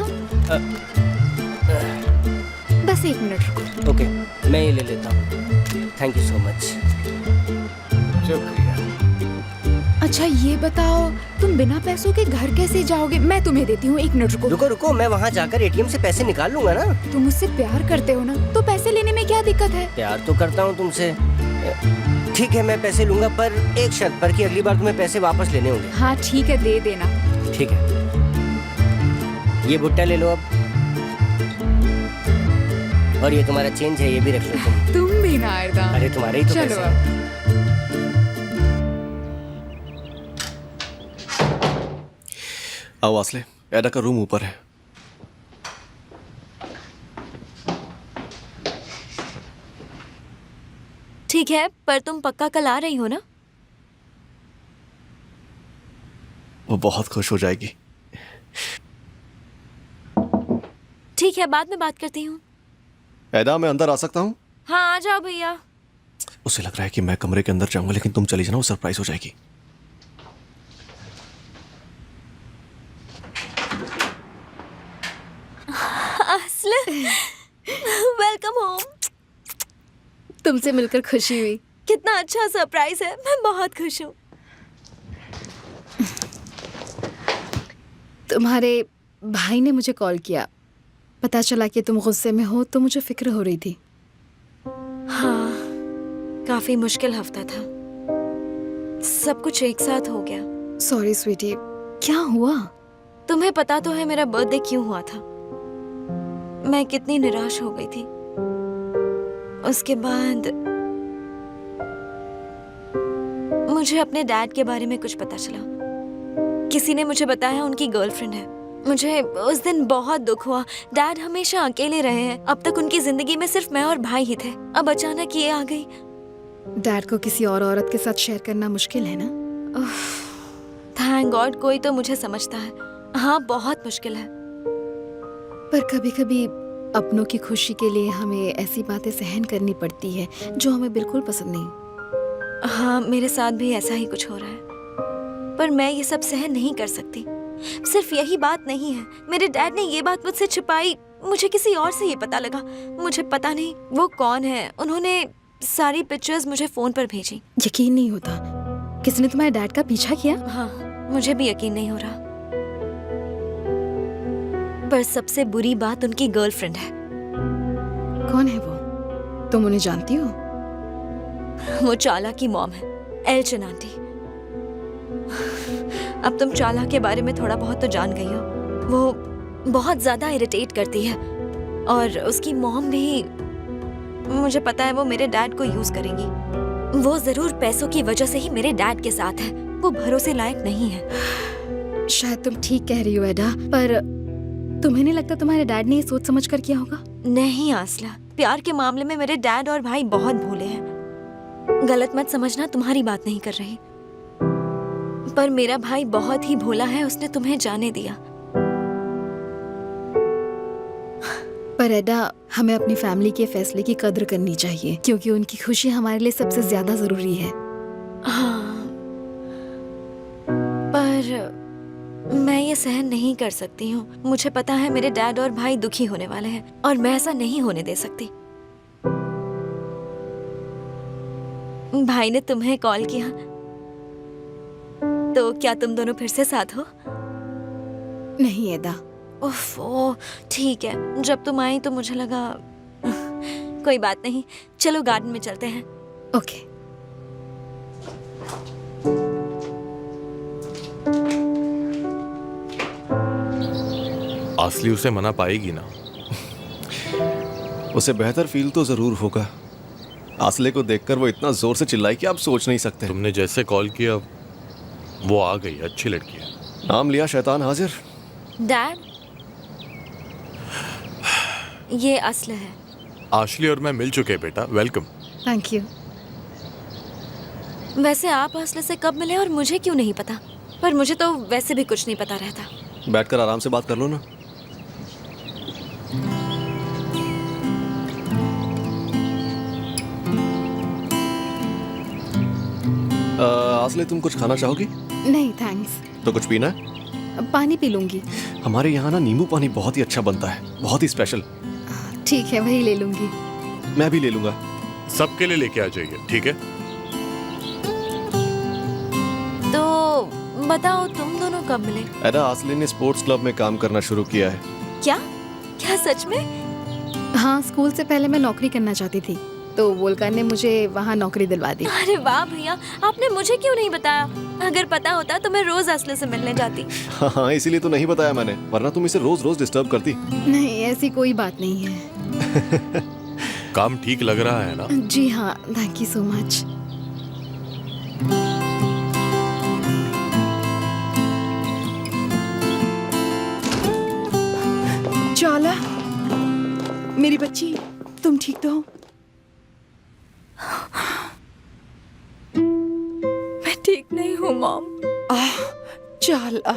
बस 1 मिनट रुको। ओके, मैं ये ले लेता हूँ। Thank you so much. शुक्रिया। अच्छा ये बताओ, तुम बिना पैसों के घर कैसे जाओगे? मैं तुम्हें देती हूँ, 1 मिनट रुको। रुको रुको, मैं वहाँ जाकर एटीएम से पैसे निकाल लूंगा ना। तुम मुझसे प्यार करते हो ना, तो पैसे लेने में क्या दिक्कत है? प्यार तो करता हूँ तुमसे। ठीक है, मैं पैसे लूंगा, पर एक शर्त पर कि अगली बार तुम्हें पैसे वापस लेने होंगे। हाँ ठीक है, दे देना। ठीक है, ये भुट्टा ले लो अब, और ये तुम्हारा चेंज है, ये भी रख लो तुम भी ना आयरदाम। अरे तुम्हारे ही तो चलो पैसे अब। हैं। आओ आसले, एडा का रूम ऊपर है। ठीक है, पर तुम पक्का कल आ रही हो ना? वो बहुत खुश हो जाएगी। ठीक है, बाद में बात करती हूँ। एडा, मैं अंदर आ सकता हूँ? हाँ आ जाओ भैया। उसे लग रहा है कि मैं कमरे के अंदर जाऊंगा, लेकिन तुम चली जाना, वो सरप्राइज हो जाएगी। Welcome home. तुमसे मिलकर खुशी हुई। कितना अच्छा सरप्राइज है, मैं बहुत खुश हूँ। तुम्हारे भाई ने मुझे कॉल किया, पता चला कि तुम गुस्से में हो तो मुझे फिक्र हो रही थी। हाँ, काफी मुश्किल हफ्ता था, सब कुछ एक साथ हो गया। सॉरी स्वीटी, क्या हुआ? तुम्हें पता तो है मेरा बर्थडे क्यों हुआ था। मैं कितनी निराश हो गई थी। उसके बाद मुझे अपने डैड के बारे में कुछ पता चला। किसी ने मुझे बताया उनकी गर्लफ्रेंड है। मुझे उस दिन बहुत दुख हुआ। डैड हमेशा अकेले रहे हैं, अब तक उनकी जिंदगी में सिर्फ मैं और भाई ही थे। अब अचानक ये आ गई। डैड को किसी और औरत के साथ शेयर करना मुश्किल है ना? थैंक गॉड कोई तो मुझे समझता है। हाँ, बहुत मुश्किल है। पर कभी कभी अपनों की खुशी के लिए हमें ऐसी बातें सहन करनी पड़ती है जो हमें बिल्कुल पसंद नहीं। हाँ, मेरे साथ भी ऐसा ही कुछ हो रहा है, पर मैं ये सब सहन नहीं कर सकती। सिर्फ यही बात नहीं है, मेरे डैड ने ये बात मुझसे छिपाई। मुझे किसी और से ये पता लगा। मुझे पता नहीं वो कौन है। उन्होंने सारी पिक्चर्स मुझे फोन पर भेजी। यकीन नहीं होता, किसने तुम्हारे डैड का पीछा किया? हाँ, मुझे भी यकीन नहीं हो रहा। पर सबसे बुरी बात उनकी गर्लफ्रेंड है। कौन है वो? तुम उन्हें जानती हो? वो चाला की मॉम है, एल्चन आंटी। अब तुम चाला के बारे में थोड़ा बहुत तो जान गई हो। वो बहुत ज्यादा इरिटेट करती है और उसकी मॉम भी, मुझे पता है वो मेरे डैड को यूज करेंगी। वो जरूर पैसों की वजह से ही मेरे डैड के साथ है। वो भरोसे लायक नहीं है। शायद तुम ठीक कह रही हो एडा, पर तुम्हें नहीं लगता तुम्हारे डैड ने ये सोच समझ कर किया होगा? नहीं आसला, प्यार के मामले में मेरे डैड और भाई बहुत भोले हैं। गलत मत समझना, तुम्हारी बात नहीं कर रही, पर मेरा भाई बहुत ही भोला है। उसने तुम्हें जाने दिया। पर एडा, हमें अपनी फैमिली के फैसले की कद्र करनी चाहिए, क्योंकि उनकी खुशी हमारे लिए सबसे ज्यादा जरूरी है। हाँ, पर मैं ये सहन नहीं कर सकती हूँ। मुझे पता है मेरे डैड और भाई दुखी होने वाले हैं और मैं ऐसा नहीं होने दे सकती। भाई ने तुम्हें कॉल किया तो क्या तुम दोनों फिर से साथ हो? नहीं एडा। ओह, ठीक है। जब तुम आई तो मुझे लगा कोई बात नहीं, चलो गार्डन में चलते हैं। ओके। असली उसे मना पाएगी ना? उसे बेहतर फील तो जरूर होगा। आसले को देखकर वो इतना जोर से चिल्लाई कि आप सोच नहीं सकते। तुमने जैसे कॉल किया वो आ गई। अच्छी लड़की है। नाम लिया शैतान हाजिर। डैड, ये असल है। आशली और मैं मिल चुके हैं बेटा। वेलकम। Thank you. वैसे आप असल से कब मिले और मुझे क्यों नहीं पता? पर मुझे तो वैसे भी कुछ नहीं पता रहता। बैठकर आराम से बात कर लो ना। आसले, तुम कुछ खाना चाहोगी? नहीं थैंक्स। तो कुछ पीना है? पानी पी लूंगी। हमारे यहाँ ना नींबू पानी बहुत ही अच्छा बनता है, बहुत ही स्पेशल। ठीक है, वही ले लूंगी। मैं भी ले लूंगा। सबके लिए लेके आ जाइए, ठीक है? तो बताओ तुम दोनों कब मिले? एडा, आसले ने स्पोर्ट्स क्लब में काम करना शुरू किया है। क्या क्या सच में? हाँ, स्कूल से पहले मैं नौकरी करना चाहती थी, तो वोल्का ने मुझे वहाँ नौकरी दिलवा दी। अरे वाह भैया, आपने मुझे क्यों नहीं बताया? अगर पता होता तो मैं रोज असले से मिलने जाती। हाँ, इसीलिए तो नहीं बताया मैंने, वरना तुम इसे रोज रोज डिस्टर्ब करती। नहीं, ऐसी कोई बात नहीं है। काम ठीक लग रहा है ना? जी हाँ, थैंक यू सो मच। चाला, मेरी बच्ची, तुम ठीक तो हो? मैं ठीक नहीं हूँ मॉम। चाला,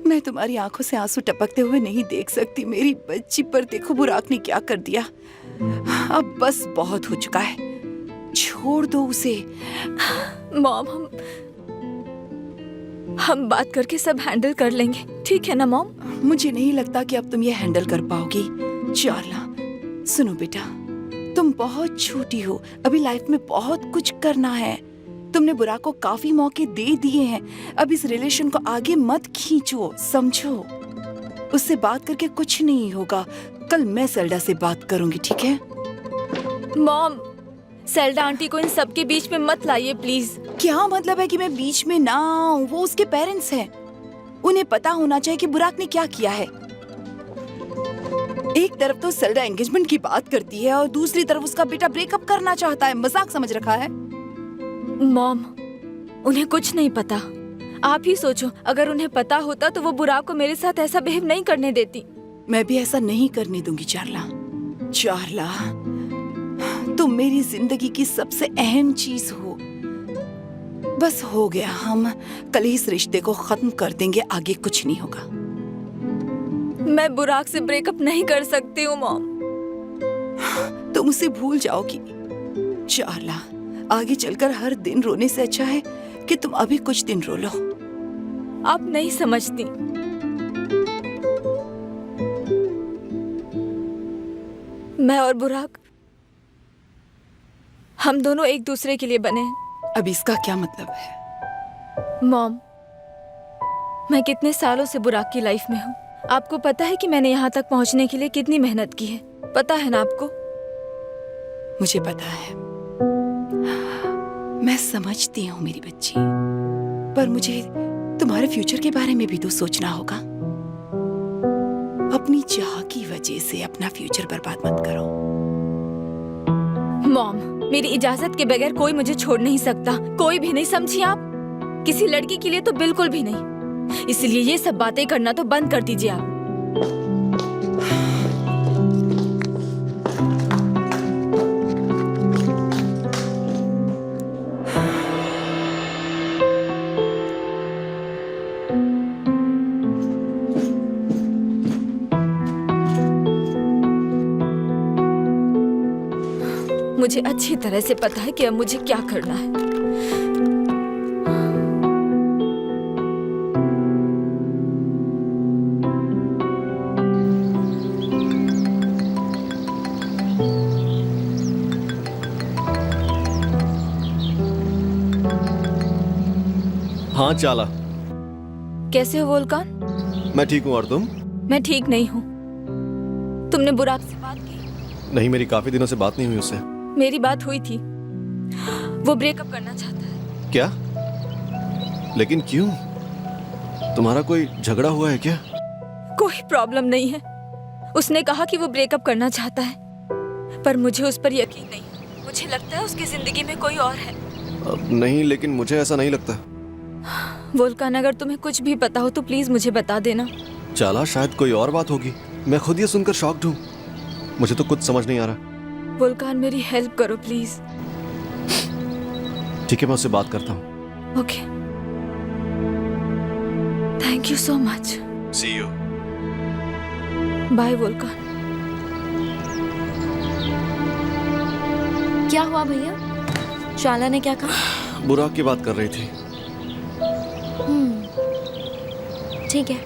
मैं तुम्हारी आंखों से आंसू टपकते हुए नहीं देख सकती मेरी बच्ची, पर देखो बुराक ने क्या कर दिया। अब बस बहुत हो चुका है, छोड़ दो उसे। मॉम, हम बात करके सब हैंडल कर लेंगे, ठीक है ना मॉम? मुझे नहीं लगता कि अब तुम ये हैंडल कर पाओगी। चार्ला, सुनो बेटा, तुम बहुत छोटी हो, अभी लाइफ में बहुत कुछ करना है। तुमने बुराक को काफी मौके दे दिए हैं, अब इस रिलेशन को आगे मत खींचो, समझो? उससे बात करके कुछ नहीं होगा। कल मैं सेल्डा से बात करूंगी, ठीक है? मॉम, सेल्डा आंटी को इन सब के बीच में मत लाइए प्लीज। क्या मतलब है कि मैं बीच में ना आऊं? वो उसके पेरेंट्स हैं, उन्हें पता होना चाहिए कि बुराक ने क्या किया है। एक तरफ तो सेल्डा एंगेजमेंट की बात करती है और दूसरी तरफ उसका बेटा ब्रेकअप करना चाहता है। मजाक समझ रखा है? मॉम, उन्हें कुछ नहीं पता। आप ही सोचो, अगर उन्हें पता होता तो वो बुराक को मेरे साथ ऐसा बिहेव नहीं करने देती। मैं भी ऐसा नहीं करने दूंगी चार्ला। चार्ला, तुम मेरी जिंदगी की सबसे अहम चीज हो। बस हो गया, हम कल ही इस रिश्ते को खत्म कर देंगे, आगे कुछ नहीं होगा। मैं बुराक से ब्रेकअप नहीं कर सकती हूँ मॉम। तुम उसे भूल जाओगी चार्ला। आगे चलकर हर दिन रोने से अच्छा है कि तुम अभी कुछ दिन रो लो। आप नहीं समझती। मैं और बुराक, हम दोनों एक दूसरे के लिए बने हैं। अब इसका क्या मतलब है? मॉम, मैं कितने सालों से बुराक की लाइफ में हूँ। आपको पता है कि मैंने यहाँ तक पहुँचने के लिए कितनी मेहनत की है, पता है ना आपको? मुझे पता है, मैं समझती हूँ मेरी बच्ची, पर मुझे तुम्हारे फ्यूचर के बारे में भी तो सोचना होगा। अपनी चाह की वजह से अपना फ्यूचर बर्बाद मत करो। मॉम, मेरी इजाजत के बगैर कोई मुझे छोड़ नहीं सकता, कोई भी नहीं, समझी आप? किसी लड़की के लिए तो बिल्कुल भी नहीं। इसलिए ये सब बातें करना तो बंद कर दीजिए आप। मुझे अच्छी तरह से पता है कि अब मुझे क्या करना है। हाँ चाला। कैसे हो वोल्कान? मैं ठीक हूँ, और तुम? मैं ठीक नहीं हूँ। तुमने बुराक से बात की? नहीं, मेरी काफी दिनों से बात नहीं हुई उससे। मेरी बात हुई थी, वो ब्रेकअप करना चाहता है। क्या? लेकिन क्यों? तुम्हारा कोई झगड़ा हुआ है क्या? कोई प्रॉब्लम नहीं है। उसने कहा कि वो ब्रेकअप करना चाहता है, पर मुझे उस पर यकीन नहीं। मुझे लगता है उसकी जिंदगी में कोई और है। नहीं, लेकिन मुझे ऐसा नहीं लगता। वोल्कान, अगर तुम्हें कुछ भी पता हो तो प्लीज मुझे बता देना। चाला, शायद कोई और बात होगी। मैं खुद ये सुनकर शॉक्ड हूँ। मुझे तो कुछ समझ नहीं आ रहा। वोल्कान, मेरी हेल्प करो प्लीज। ठीक है, मैं उससे बात करता हूँ। Okay, thank you so much. See you. Bye Volkan. क्या हुआ भैया? चाला ने क्या कहा? बुराक की बात कर रही थी। ठीक है।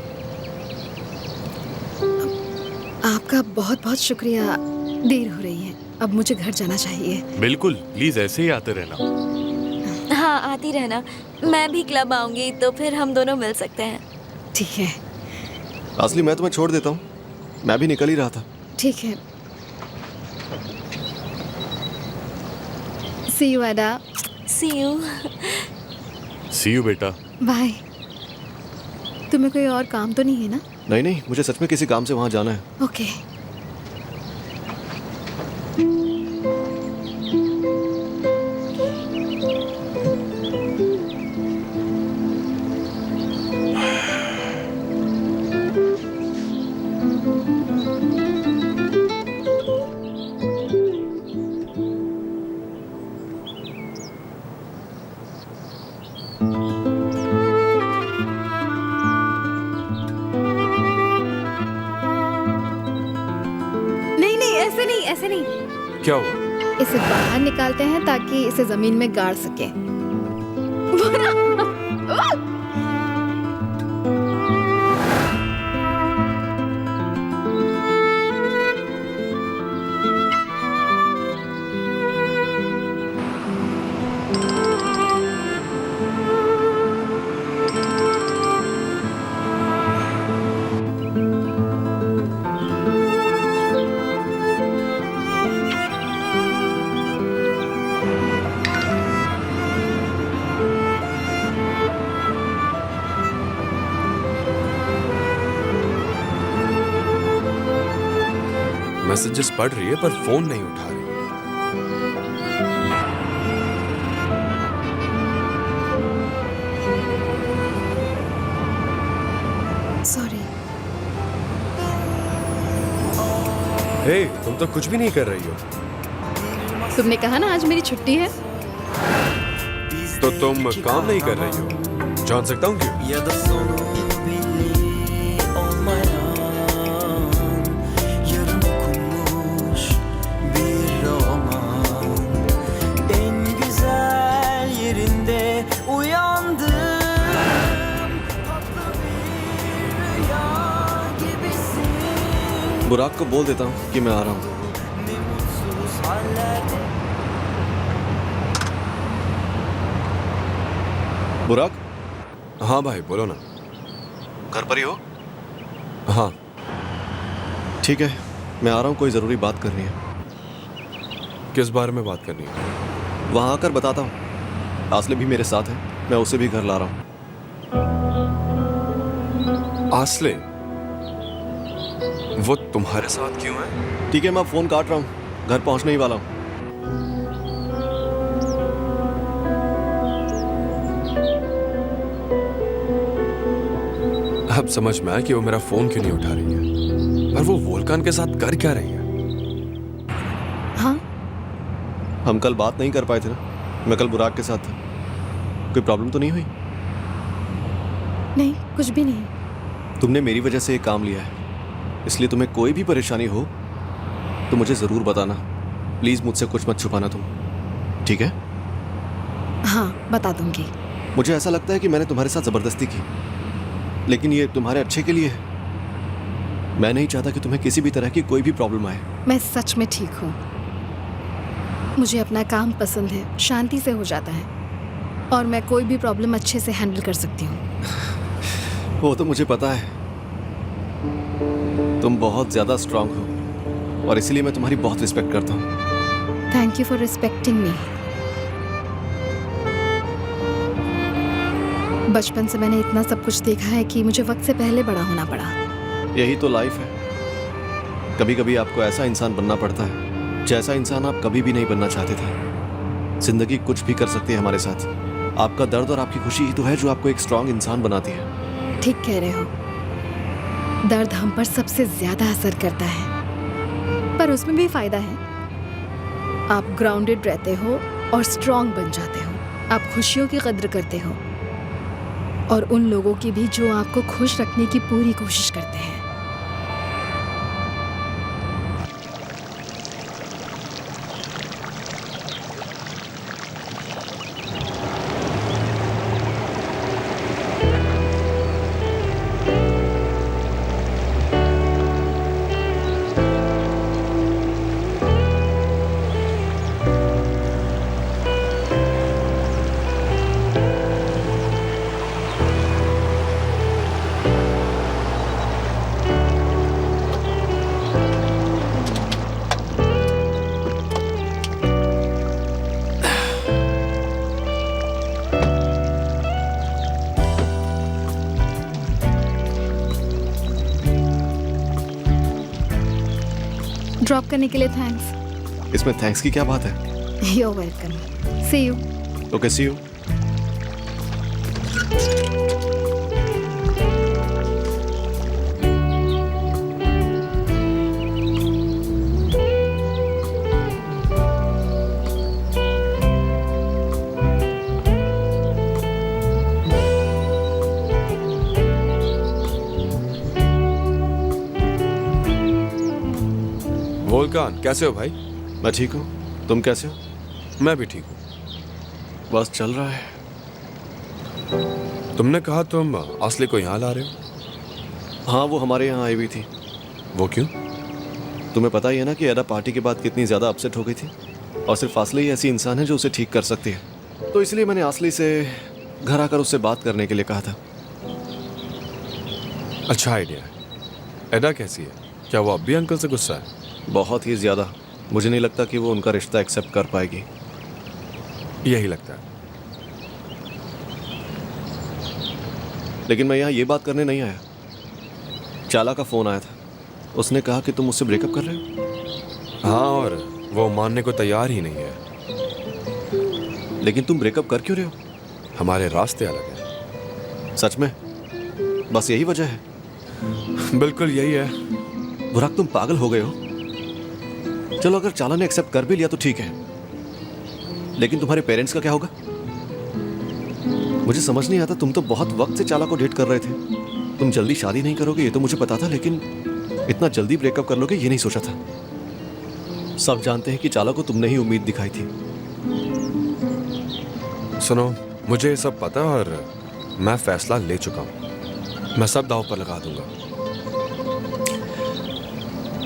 आपका बहुत बहुत शुक्रिया। देर हो रही है, अब मुझे घर जाना चाहिए। बिल्कुल, प्लीज ऐसे ही आते रहना। हाँ, आती रहना। मैं भी क्लब आऊंगी तो फिर हम दोनों मिल सकते हैं। ठीक है। असली मैं तुम्हें छोड़ देता हूँ, मैं भी निकल ही रहा था। ठीक है। सी यू एडा। सी यू। सी यू बेटा। बाय। तुम्हें कोई और काम तो नहीं है ना? नहीं नहीं, मुझे सच में किसी काम से वहाँ जाना है। ओके। ऐसे नहीं। क्या हुआ? इसे बाहर निकालते हैं ताकि इसे जमीन में गाड़ सके। मैसेजेस पढ़ रही है पर फोन नहीं उठा रही। सॉरी। हे, तुम तो कुछ भी नहीं कर रही हो। तुमने कहा ना आज मेरी छुट्टी है। तो तुम काम नहीं कर रही हो। जान सकता हूँ क्यों? बुराक को बोल देता हूँ कि मैं आ रहा हूँ। बुराक। हाँ भाई बोलो ना। घर पर ही हो? हाँ ठीक है, मैं आ रहा हूँ, कोई ज़रूरी बात करनी है। किस बारे में बात करनी है? वहाँ आकर बताता हूँ। आसले भी मेरे साथ है, मैं उसे भी घर ला रहा हूँ। आसले? वो तुम्हारे साथ क्यों है? ठीक है, मैं फ़ोन काट रहा हूँ, घर पहुँचने ही वाला हूँ। अब समझ में आया कि वो मेरा फोन क्यों नहीं उठा रही है। और वो वोल्कान के साथ कर क्या रही है? हाँ, हम कल बात नहीं कर पाए थे ना, मैं कल बुराक के साथ था। कोई प्रॉब्लम तो नहीं हुई? नहीं, कुछ भी नहीं। तुमने मेरी वजह से एक काम लिया है, इसलिए तुम्हें कोई भी परेशानी हो तो मुझे ज़रूर बताना। प्लीज़ मुझसे कुछ मत छुपाना तुम, ठीक है? हाँ, बता दूंगी। मुझे ऐसा लगता है कि मैंने तुम्हारे साथ ज़बरदस्ती की, लेकिन ये तुम्हारे अच्छे के लिए है। मैं नहीं चाहता कि तुम्हें किसी भी तरह की कोई भी प्रॉब्लम आए। मैं सच में ठीक हूँ। मुझे अपना काम पसंद है, शांति से हो जाता है और मैं कोई भी प्रॉब्लम अच्छे से हैंडल कर सकती हूँ। वो तो मुझे पता है, तुम बहुत ज़्यादा स्ट्रांग हो और इसलिए मैं तुम्हारी बहुत रिस्पेक्ट करता हूँ। थैंक यू फॉर रिस्पेक्टिंग मी। बचपन से मैंने इतना सब कुछ देखा है कि मुझे वक्त से पहले बड़ा होना पड़ा। यही तो लाइफ है, कभी कभी आपको ऐसा इंसान बनना पड़ता है जैसा इंसान आप कभी भी नहीं बनना चाहते थे। जिंदगी कुछ भी कर सकती है हमारे साथ। आपका दर्द और आपकी खुशी ही तो है जो आपको एक स्ट्रांग इंसान बनाती है। ठीक कह रहे हो, दर्द हम पर सबसे ज्यादा असर करता है, पर उसमें भी फायदा है। आप ग्राउंडेड रहते हो और स्ट्रांग बन जाते हो। आप खुशियों की कद्र करते हो और उन लोगों की भी जो आपको खुश रखने की पूरी कोशिश करते हैं। ड्रॉप करने के लिए थैंक्स। इसमें थैंक्स की क्या बात है? You are welcome. See you. Okay, see you. Volkan, कैसे हो भाई? मैं ठीक हूँ, तुम कैसे हो? मैं भी ठीक हूँ। बस चल रहा है। तुमने कहा तुम आसले को यहाँ ला रहे हो? हाँ, वो हमारे यहाँ आई हुई थी। वो क्यों? तुम्हें पता ही है ना कि एडा पार्टी के बाद कितनी ज़्यादा अपसेट हो गई थी, और सिर्फ आसले ही ऐसी इंसान है जो उसे ठीक कर सकती है। तो इसलिए मैंने आसले से घर आकर उससे बात करने के लिए कहा था। अच्छा आइडिया है। एडा कैसी है? क्या वो अब भी अंकल से गुस्सा है? बहुत ही ज़्यादा। मुझे नहीं लगता कि वो उनका रिश्ता एक्सेप्ट कर पाएगी। यही लगता है। लेकिन मैं यहाँ ये बात करने नहीं आया। चाला का फ़ोन आया था, उसने कहा कि तुम मुझसे ब्रेकअप कर रहे हो। हाँ, और वो मानने को तैयार ही नहीं है। लेकिन तुम ब्रेकअप कर क्यों रहे हो? हमारे रास्ते अलग हैं। सच में? बस यही वजह है? बिल्कुल यही है। बुराक, तुम पागल हो गए हो? चलो, अगर चाला ने एक्सेप्ट कर भी लिया तो ठीक है, लेकिन तुम्हारे पेरेंट्स का क्या होगा? मुझे समझ नहीं आता, तुम तो बहुत वक्त से चाला को डेट कर रहे थे। तुम जल्दी शादी नहीं करोगे ये तो मुझे पता था, लेकिन इतना जल्दी ब्रेकअप कर लोगे ये नहीं सोचा था। सब जानते हैं कि चाला को तुमने ही उम्मीद दिखाई थी। सुनो, मुझे ये सब पता है और मैं फैसला ले चुका हूं। मैं सब दांव पर लगा दूंगा।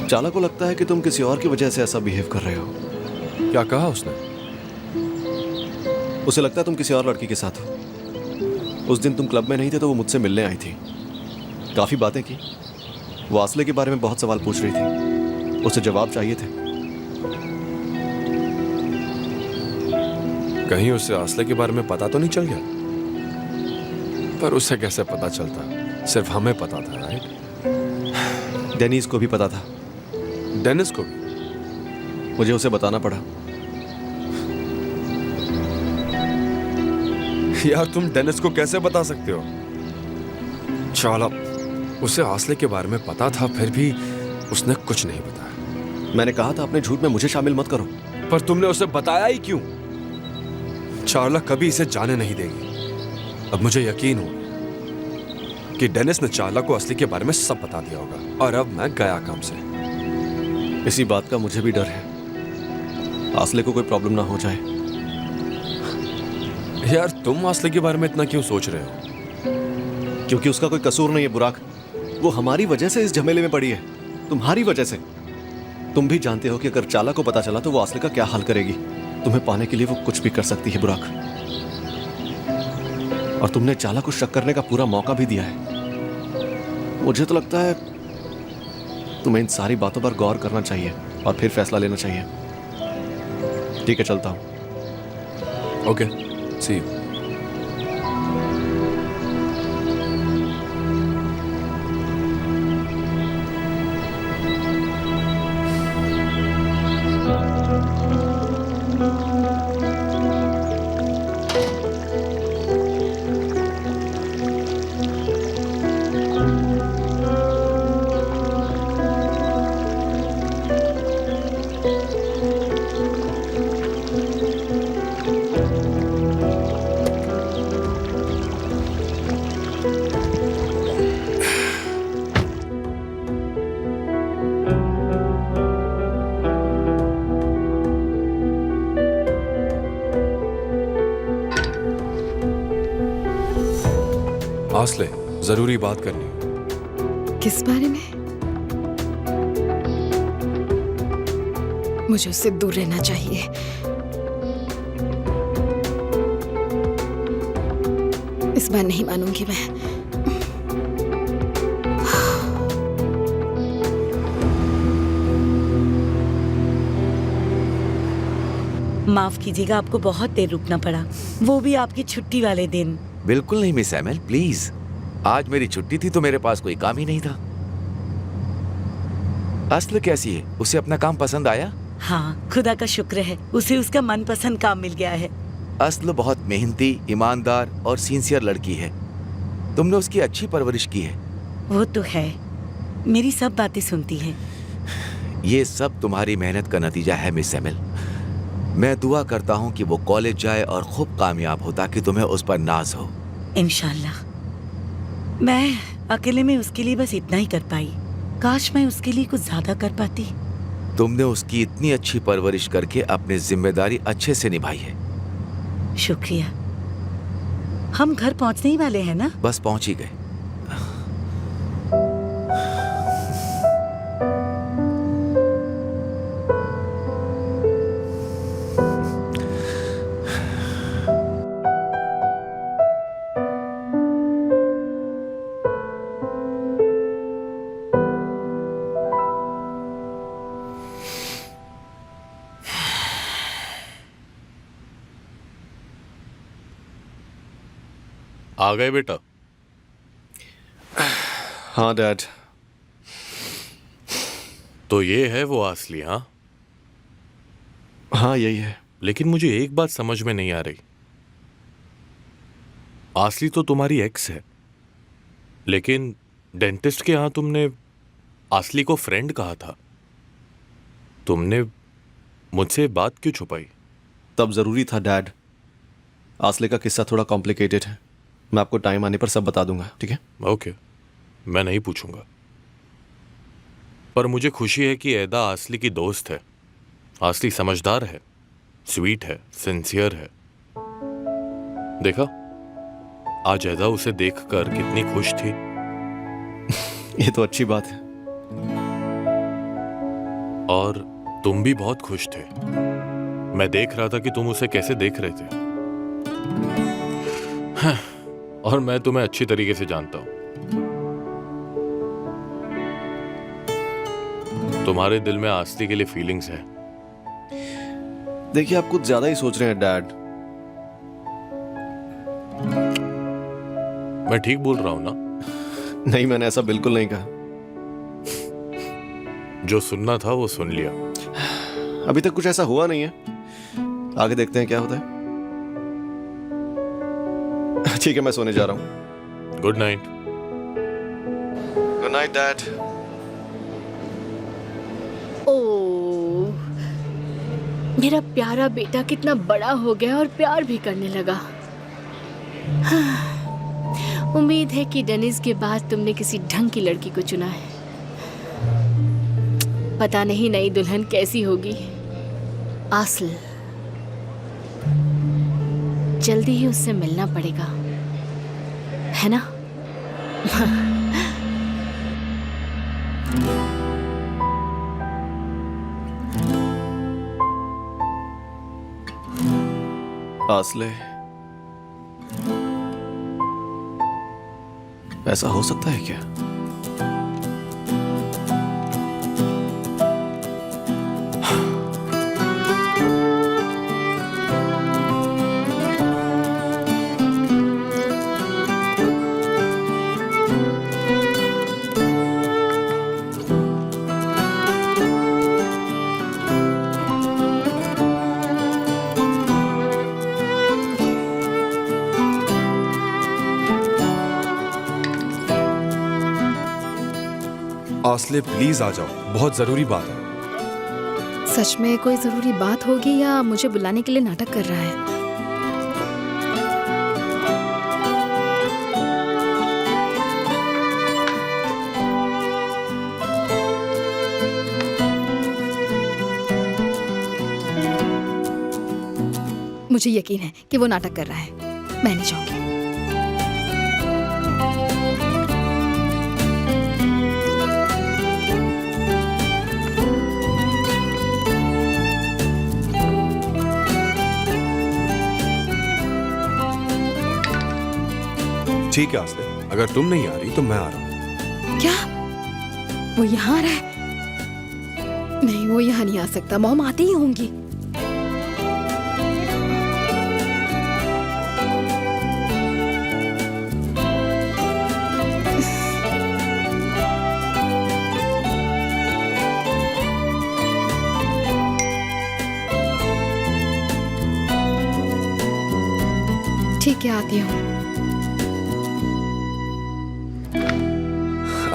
चाला को लगता है कि तुम किसी और की वजह से ऐसा बिहेव कर रहे हो। क्या कहा उसने? उसे लगता है तुम किसी और लड़की के साथ हो। उस दिन तुम क्लब में नहीं थे तो वो मुझसे मिलने आई थी, काफी बातें की। वो आसले के बारे में बहुत सवाल पूछ रही थी, उसे जवाब चाहिए थे। कहीं उसे आसले के बारे में पता तो नहीं चल गया? पर उसे कैसे पता चलता? सिर्फ हमें पता था, राइट? डेनिस को भी पता था। डेनिस को भी? मुझे उसे बताना पड़ा। यार, तुम डेनिस को कैसे बता सकते हो? चाला, उसे आसले के बारे में पता था, फिर भी उसने कुछ नहीं बताया। मैंने कहा था अपने झूठ में मुझे शामिल मत करो। पर तुमने उसे बताया ही क्यों? चार्ला कभी इसे जाने नहीं देगी। अब मुझे यकीन हो कि डेनिस ने चार्ला को असली के बारे में सब बता दिया होगा, और अब मैं गया काम से। इसी बात का मुझे भी डर है, आसले को कोई प्रॉब्लम ना हो जाए। यार, तुम आसले के बारे में इतना क्यों सोच रहे हो? क्योंकि उसका कोई कसूर नहीं है बुराक। वो हमारी वजह से इस झमेले में पड़ी है, तुम्हारी वजह से। तुम भी जानते हो कि अगर चाला को पता चला तो वो आसले का क्या हाल करेगी। तुम्हें पाने के लिए वो कुछ भी कर सकती है बुराक, और तुमने चाला को शक करने का पूरा मौका भी दिया है। मुझे तो लगता है तुम्हें इन सारी बातों पर गौर करना चाहिए और फिर फैसला लेना चाहिए। ठीक है, चलता हूं। Okay, see you. आसले, जरूरी बात करनी। किस बारे में? मुझे उससे दूर रहना चाहिए। इस बार नहीं मानूंगी मैं। माफ कीजिएगा, आपको बहुत देर रुकना पड़ा, वो भी आपकी छुट्टी वाले दिन। बिल्कुल नहीं मिस एमएल, प्लीज। आज मेरी छुट्टी थी तो मेरे पास कोई काम ही नहीं था। असल कैसी है? उसे अपना काम पसंद आया? हाँ, खुदा का शुक्र है, उसे उसका मनपसंद काम मिल गया है। असल बहुत मेहनती, ईमानदार और सिंसियर लड़की है। तुमने उसकी अच्छी परवरिश की है। वो तो है, मेरी सब बातें सुनती है। ये सब तुम्हारी मेहनत का नतीजा है मिस एमएल। मैं दुआ करता हूँ कि वो कॉलेज जाए और खूब कामयाब हो ताकि तुम्हें उस पर नाज हो। इंशाल्लाह। मैं अकेले में उसके लिए बस इतना ही कर पाई, काश मैं उसके लिए कुछ ज्यादा कर पाती। तुमने उसकी इतनी अच्छी परवरिश करके अपनी जिम्मेदारी अच्छे से निभाई है। शुक्रिया। हम घर पहुंचने ही वाले हैं ना? बस पहुंच ही गए। आ गए बेटा? हाँ डैड। तो ये है वो असली? हाँ, हाँ यही है। लेकिन मुझे एक बात समझ में नहीं आ रही। आसली तो तुम्हारी एक्स है, लेकिन डेंटिस्ट के यहां तुमने आसली को फ्रेंड कहा था। तुमने मुझसे बात क्यों छुपाई? तब जरूरी था डैड। आसले का किस्सा थोड़ा कॉम्प्लिकेटेड है, मैं आपको टाइम आने पर सब बता दूंगा, ठीक है? ओके, मैं नहीं पूछूंगा। पर मुझे खुशी है कि ऐदा आसली की दोस्त है। आसली समझदार है, स्वीट है, सिंसियर है। देखा, आज ऐदा उसे देखकर कितनी खुश थी। ये तो अच्छी बात है। और तुम भी बहुत खुश थे। मैं देख रहा था कि तुम उसे कैसे देख रहे थे। हाँ, और मैं तुम्हें अच्छी तरीके से जानता हूं। तुम्हारे दिल में आसली के लिए फीलिंग्स है। देखिए, आप कुछ ज्यादा ही सोच रहे हैं डैड। मैं ठीक बोल रहा हूं ना? नहीं, मैंने ऐसा बिल्कुल नहीं कहा। जो सुनना था वो सुन लिया। अभी तक कुछ ऐसा हुआ नहीं है, आगे देखते हैं क्या होता है। ठीक है, मैं सोने जा रहा हूं। Good night. Good night dad. Oh, मेरा प्यारा बेटा कितना बड़ा हो गया और प्यार भी करने लगा। उम्मीद है कि डेनिस के बाद तुमने किसी ढंग की लड़की को चुना है। पता नहीं नई दुल्हन कैसी होगी। आसल, जल्दी ही उससे मिलना पड़ेगा, है ना? आसले, ऐसा हो सकता है क्या? आसले प्लीज आ जाओ, बहुत जरूरी बात है। सच में कोई जरूरी बात होगी या मुझे बुलाने के लिए नाटक कर रहा है? मुझे यकीन है कि वो नाटक कर रहा है। मैं नहीं जाऊंगी। ठीक है आसले, अगर तुम नहीं आ रही तो मैं आ रहा हूं। क्या वो यहाँ आ रहा है? नहीं, वो यहाँ नहीं आ सकता। मॉम आती ही होंगी। ठीक है, आती हूँ।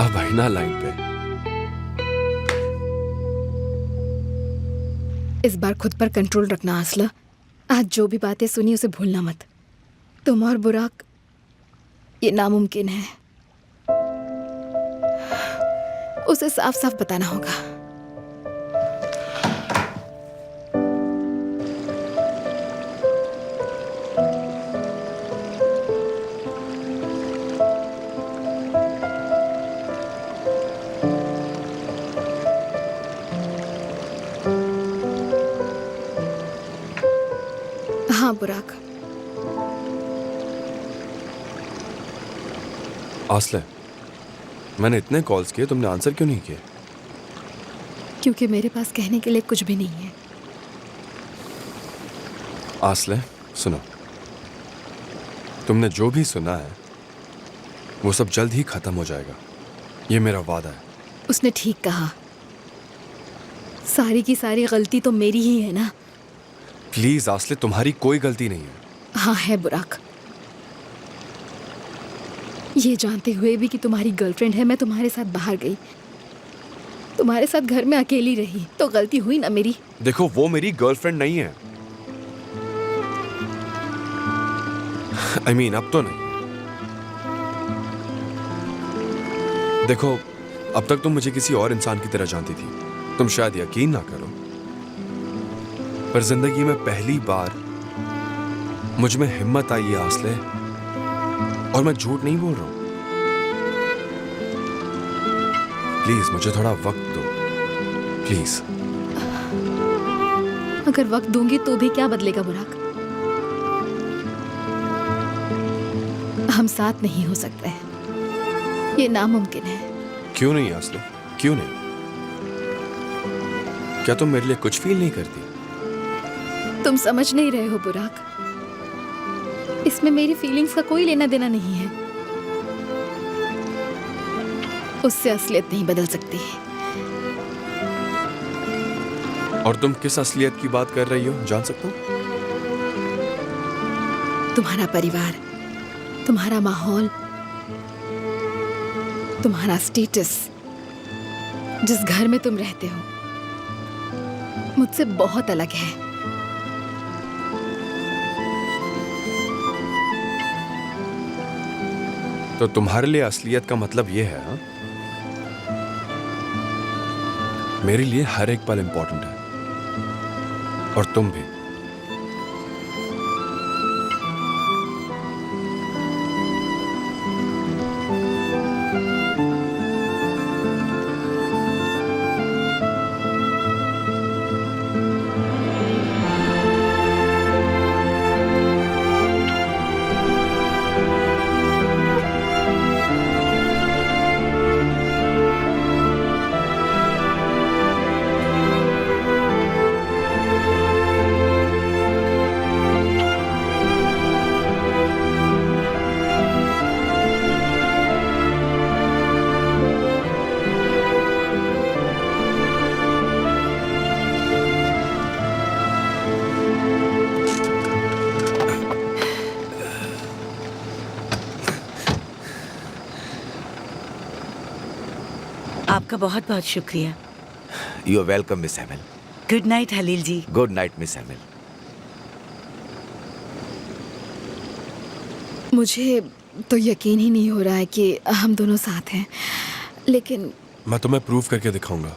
अब आई ना लाइन पे। इस बार खुद पर कंट्रोल रखना आसला। आज जो भी बातें सुनी उसे भूलना मत। तुम और बुराक, ये नामुमकिन है। उसे साफ साफ बताना होगा। हाँ बुराक। आसले, मैंने इतने कॉल्स किए, तुमने आंसर क्यों नहीं किए? क्योंकि मेरे पास कहने के लिए कुछ भी नहीं है। आसले सुनो, तुमने जो भी सुना है वो सब जल्द ही खत्म हो जाएगा, ये मेरा वादा है। उसने ठीक कहा। सारी की सारी गलती तो मेरी ही है ना। प्लीज आसले, तुम्हारी कोई गलती नहीं है। हाँ है बुराक। ये जानते हुए भी कि तुम्हारी गर्लफ्रेंड है, मैं तुम्हारे साथ बाहर गई, तुम्हारे साथ घर में अकेली रही, तो गलती हुई ना मेरी। देखो, वो मेरी गर्लफ्रेंड नहीं है। I mean, अब तो नहीं। देखो, अब तक तुम मुझे किसी और इंसान की तरह जानती थी, तुम शायद यकीन ना करो, पर जिंदगी में पहली बार मुझ में हिम्मत आई है आसले, और मैं झूठ नहीं बोल रहा हूं। प्लीज मुझे थोड़ा वक्त दो, प्लीज। अगर वक्त दूंगी तो भी क्या बदलेगा बुराक? हम साथ नहीं हो सकते हैं, ये नामुमकिन है। क्यों नहीं आसले, क्यों नहीं? क्या तुम मेरे लिए कुछ फील नहीं करती? तुम समझ नहीं रहे हो बुराक, इसमें मेरी फीलिंग्स का कोई लेना देना नहीं है। उससे असलियत नहीं बदल सकती। और तुम किस असलियत की बात कर रही हो, जान सकता हूं? तुम्हारा परिवार, तुम्हारा माहौल, तुम्हारा स्टेटस, जिस घर में तुम रहते हो, मुझसे बहुत अलग है। तो तुम्हारे लिए असलियत का मतलब यह है, हा? मेरे लिए हर एक पल इंपॉर्टेंट है, और तुम भी। आपका बहुत बहुत शुक्रिया। You are welcome miss Emil. Good night Halil ji. Good night miss Emil. मुझे तो यकीन ही नहीं हो रहा है कि हम दोनों साथ हैं, लेकिन मैं तुम्हें प्रूव करके दिखाऊंगा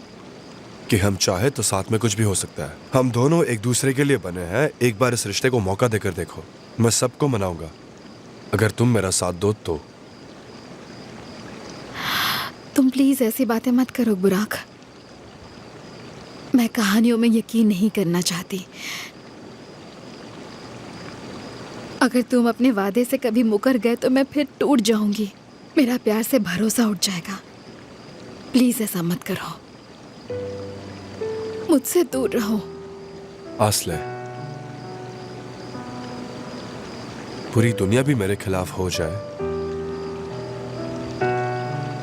कि हम चाहे तो साथ में कुछ भी हो सकता है। हम दोनों एक दूसरे के लिए बने हैं, एक बार इस रिश्ते को मौका देकर देखो। मैं सबको मनाऊंगा, अगर तुम मेरा साथ दो तो। तुम प्लीज ऐसी बातें मत करो बुराक। मैं कहानियों में यकीन नहीं करना चाहती। अगर तुम अपने वादे से कभी मुकर गए तो मैं फिर टूट जाऊंगी, मेरा प्यार से भरोसा उठ जाएगा। प्लीज ऐसा मत करो, मुझसे दूर रहो। आसले, पूरी दुनिया भी मेरे खिलाफ हो जाए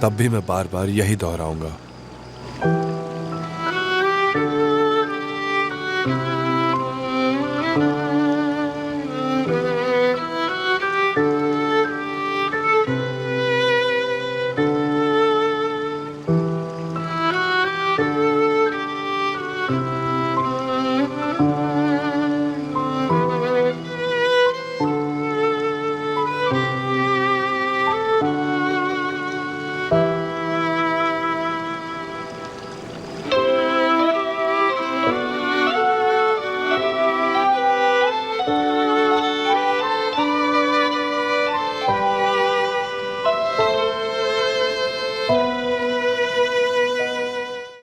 तब भी मैं बार बार यही दोहराऊंगा।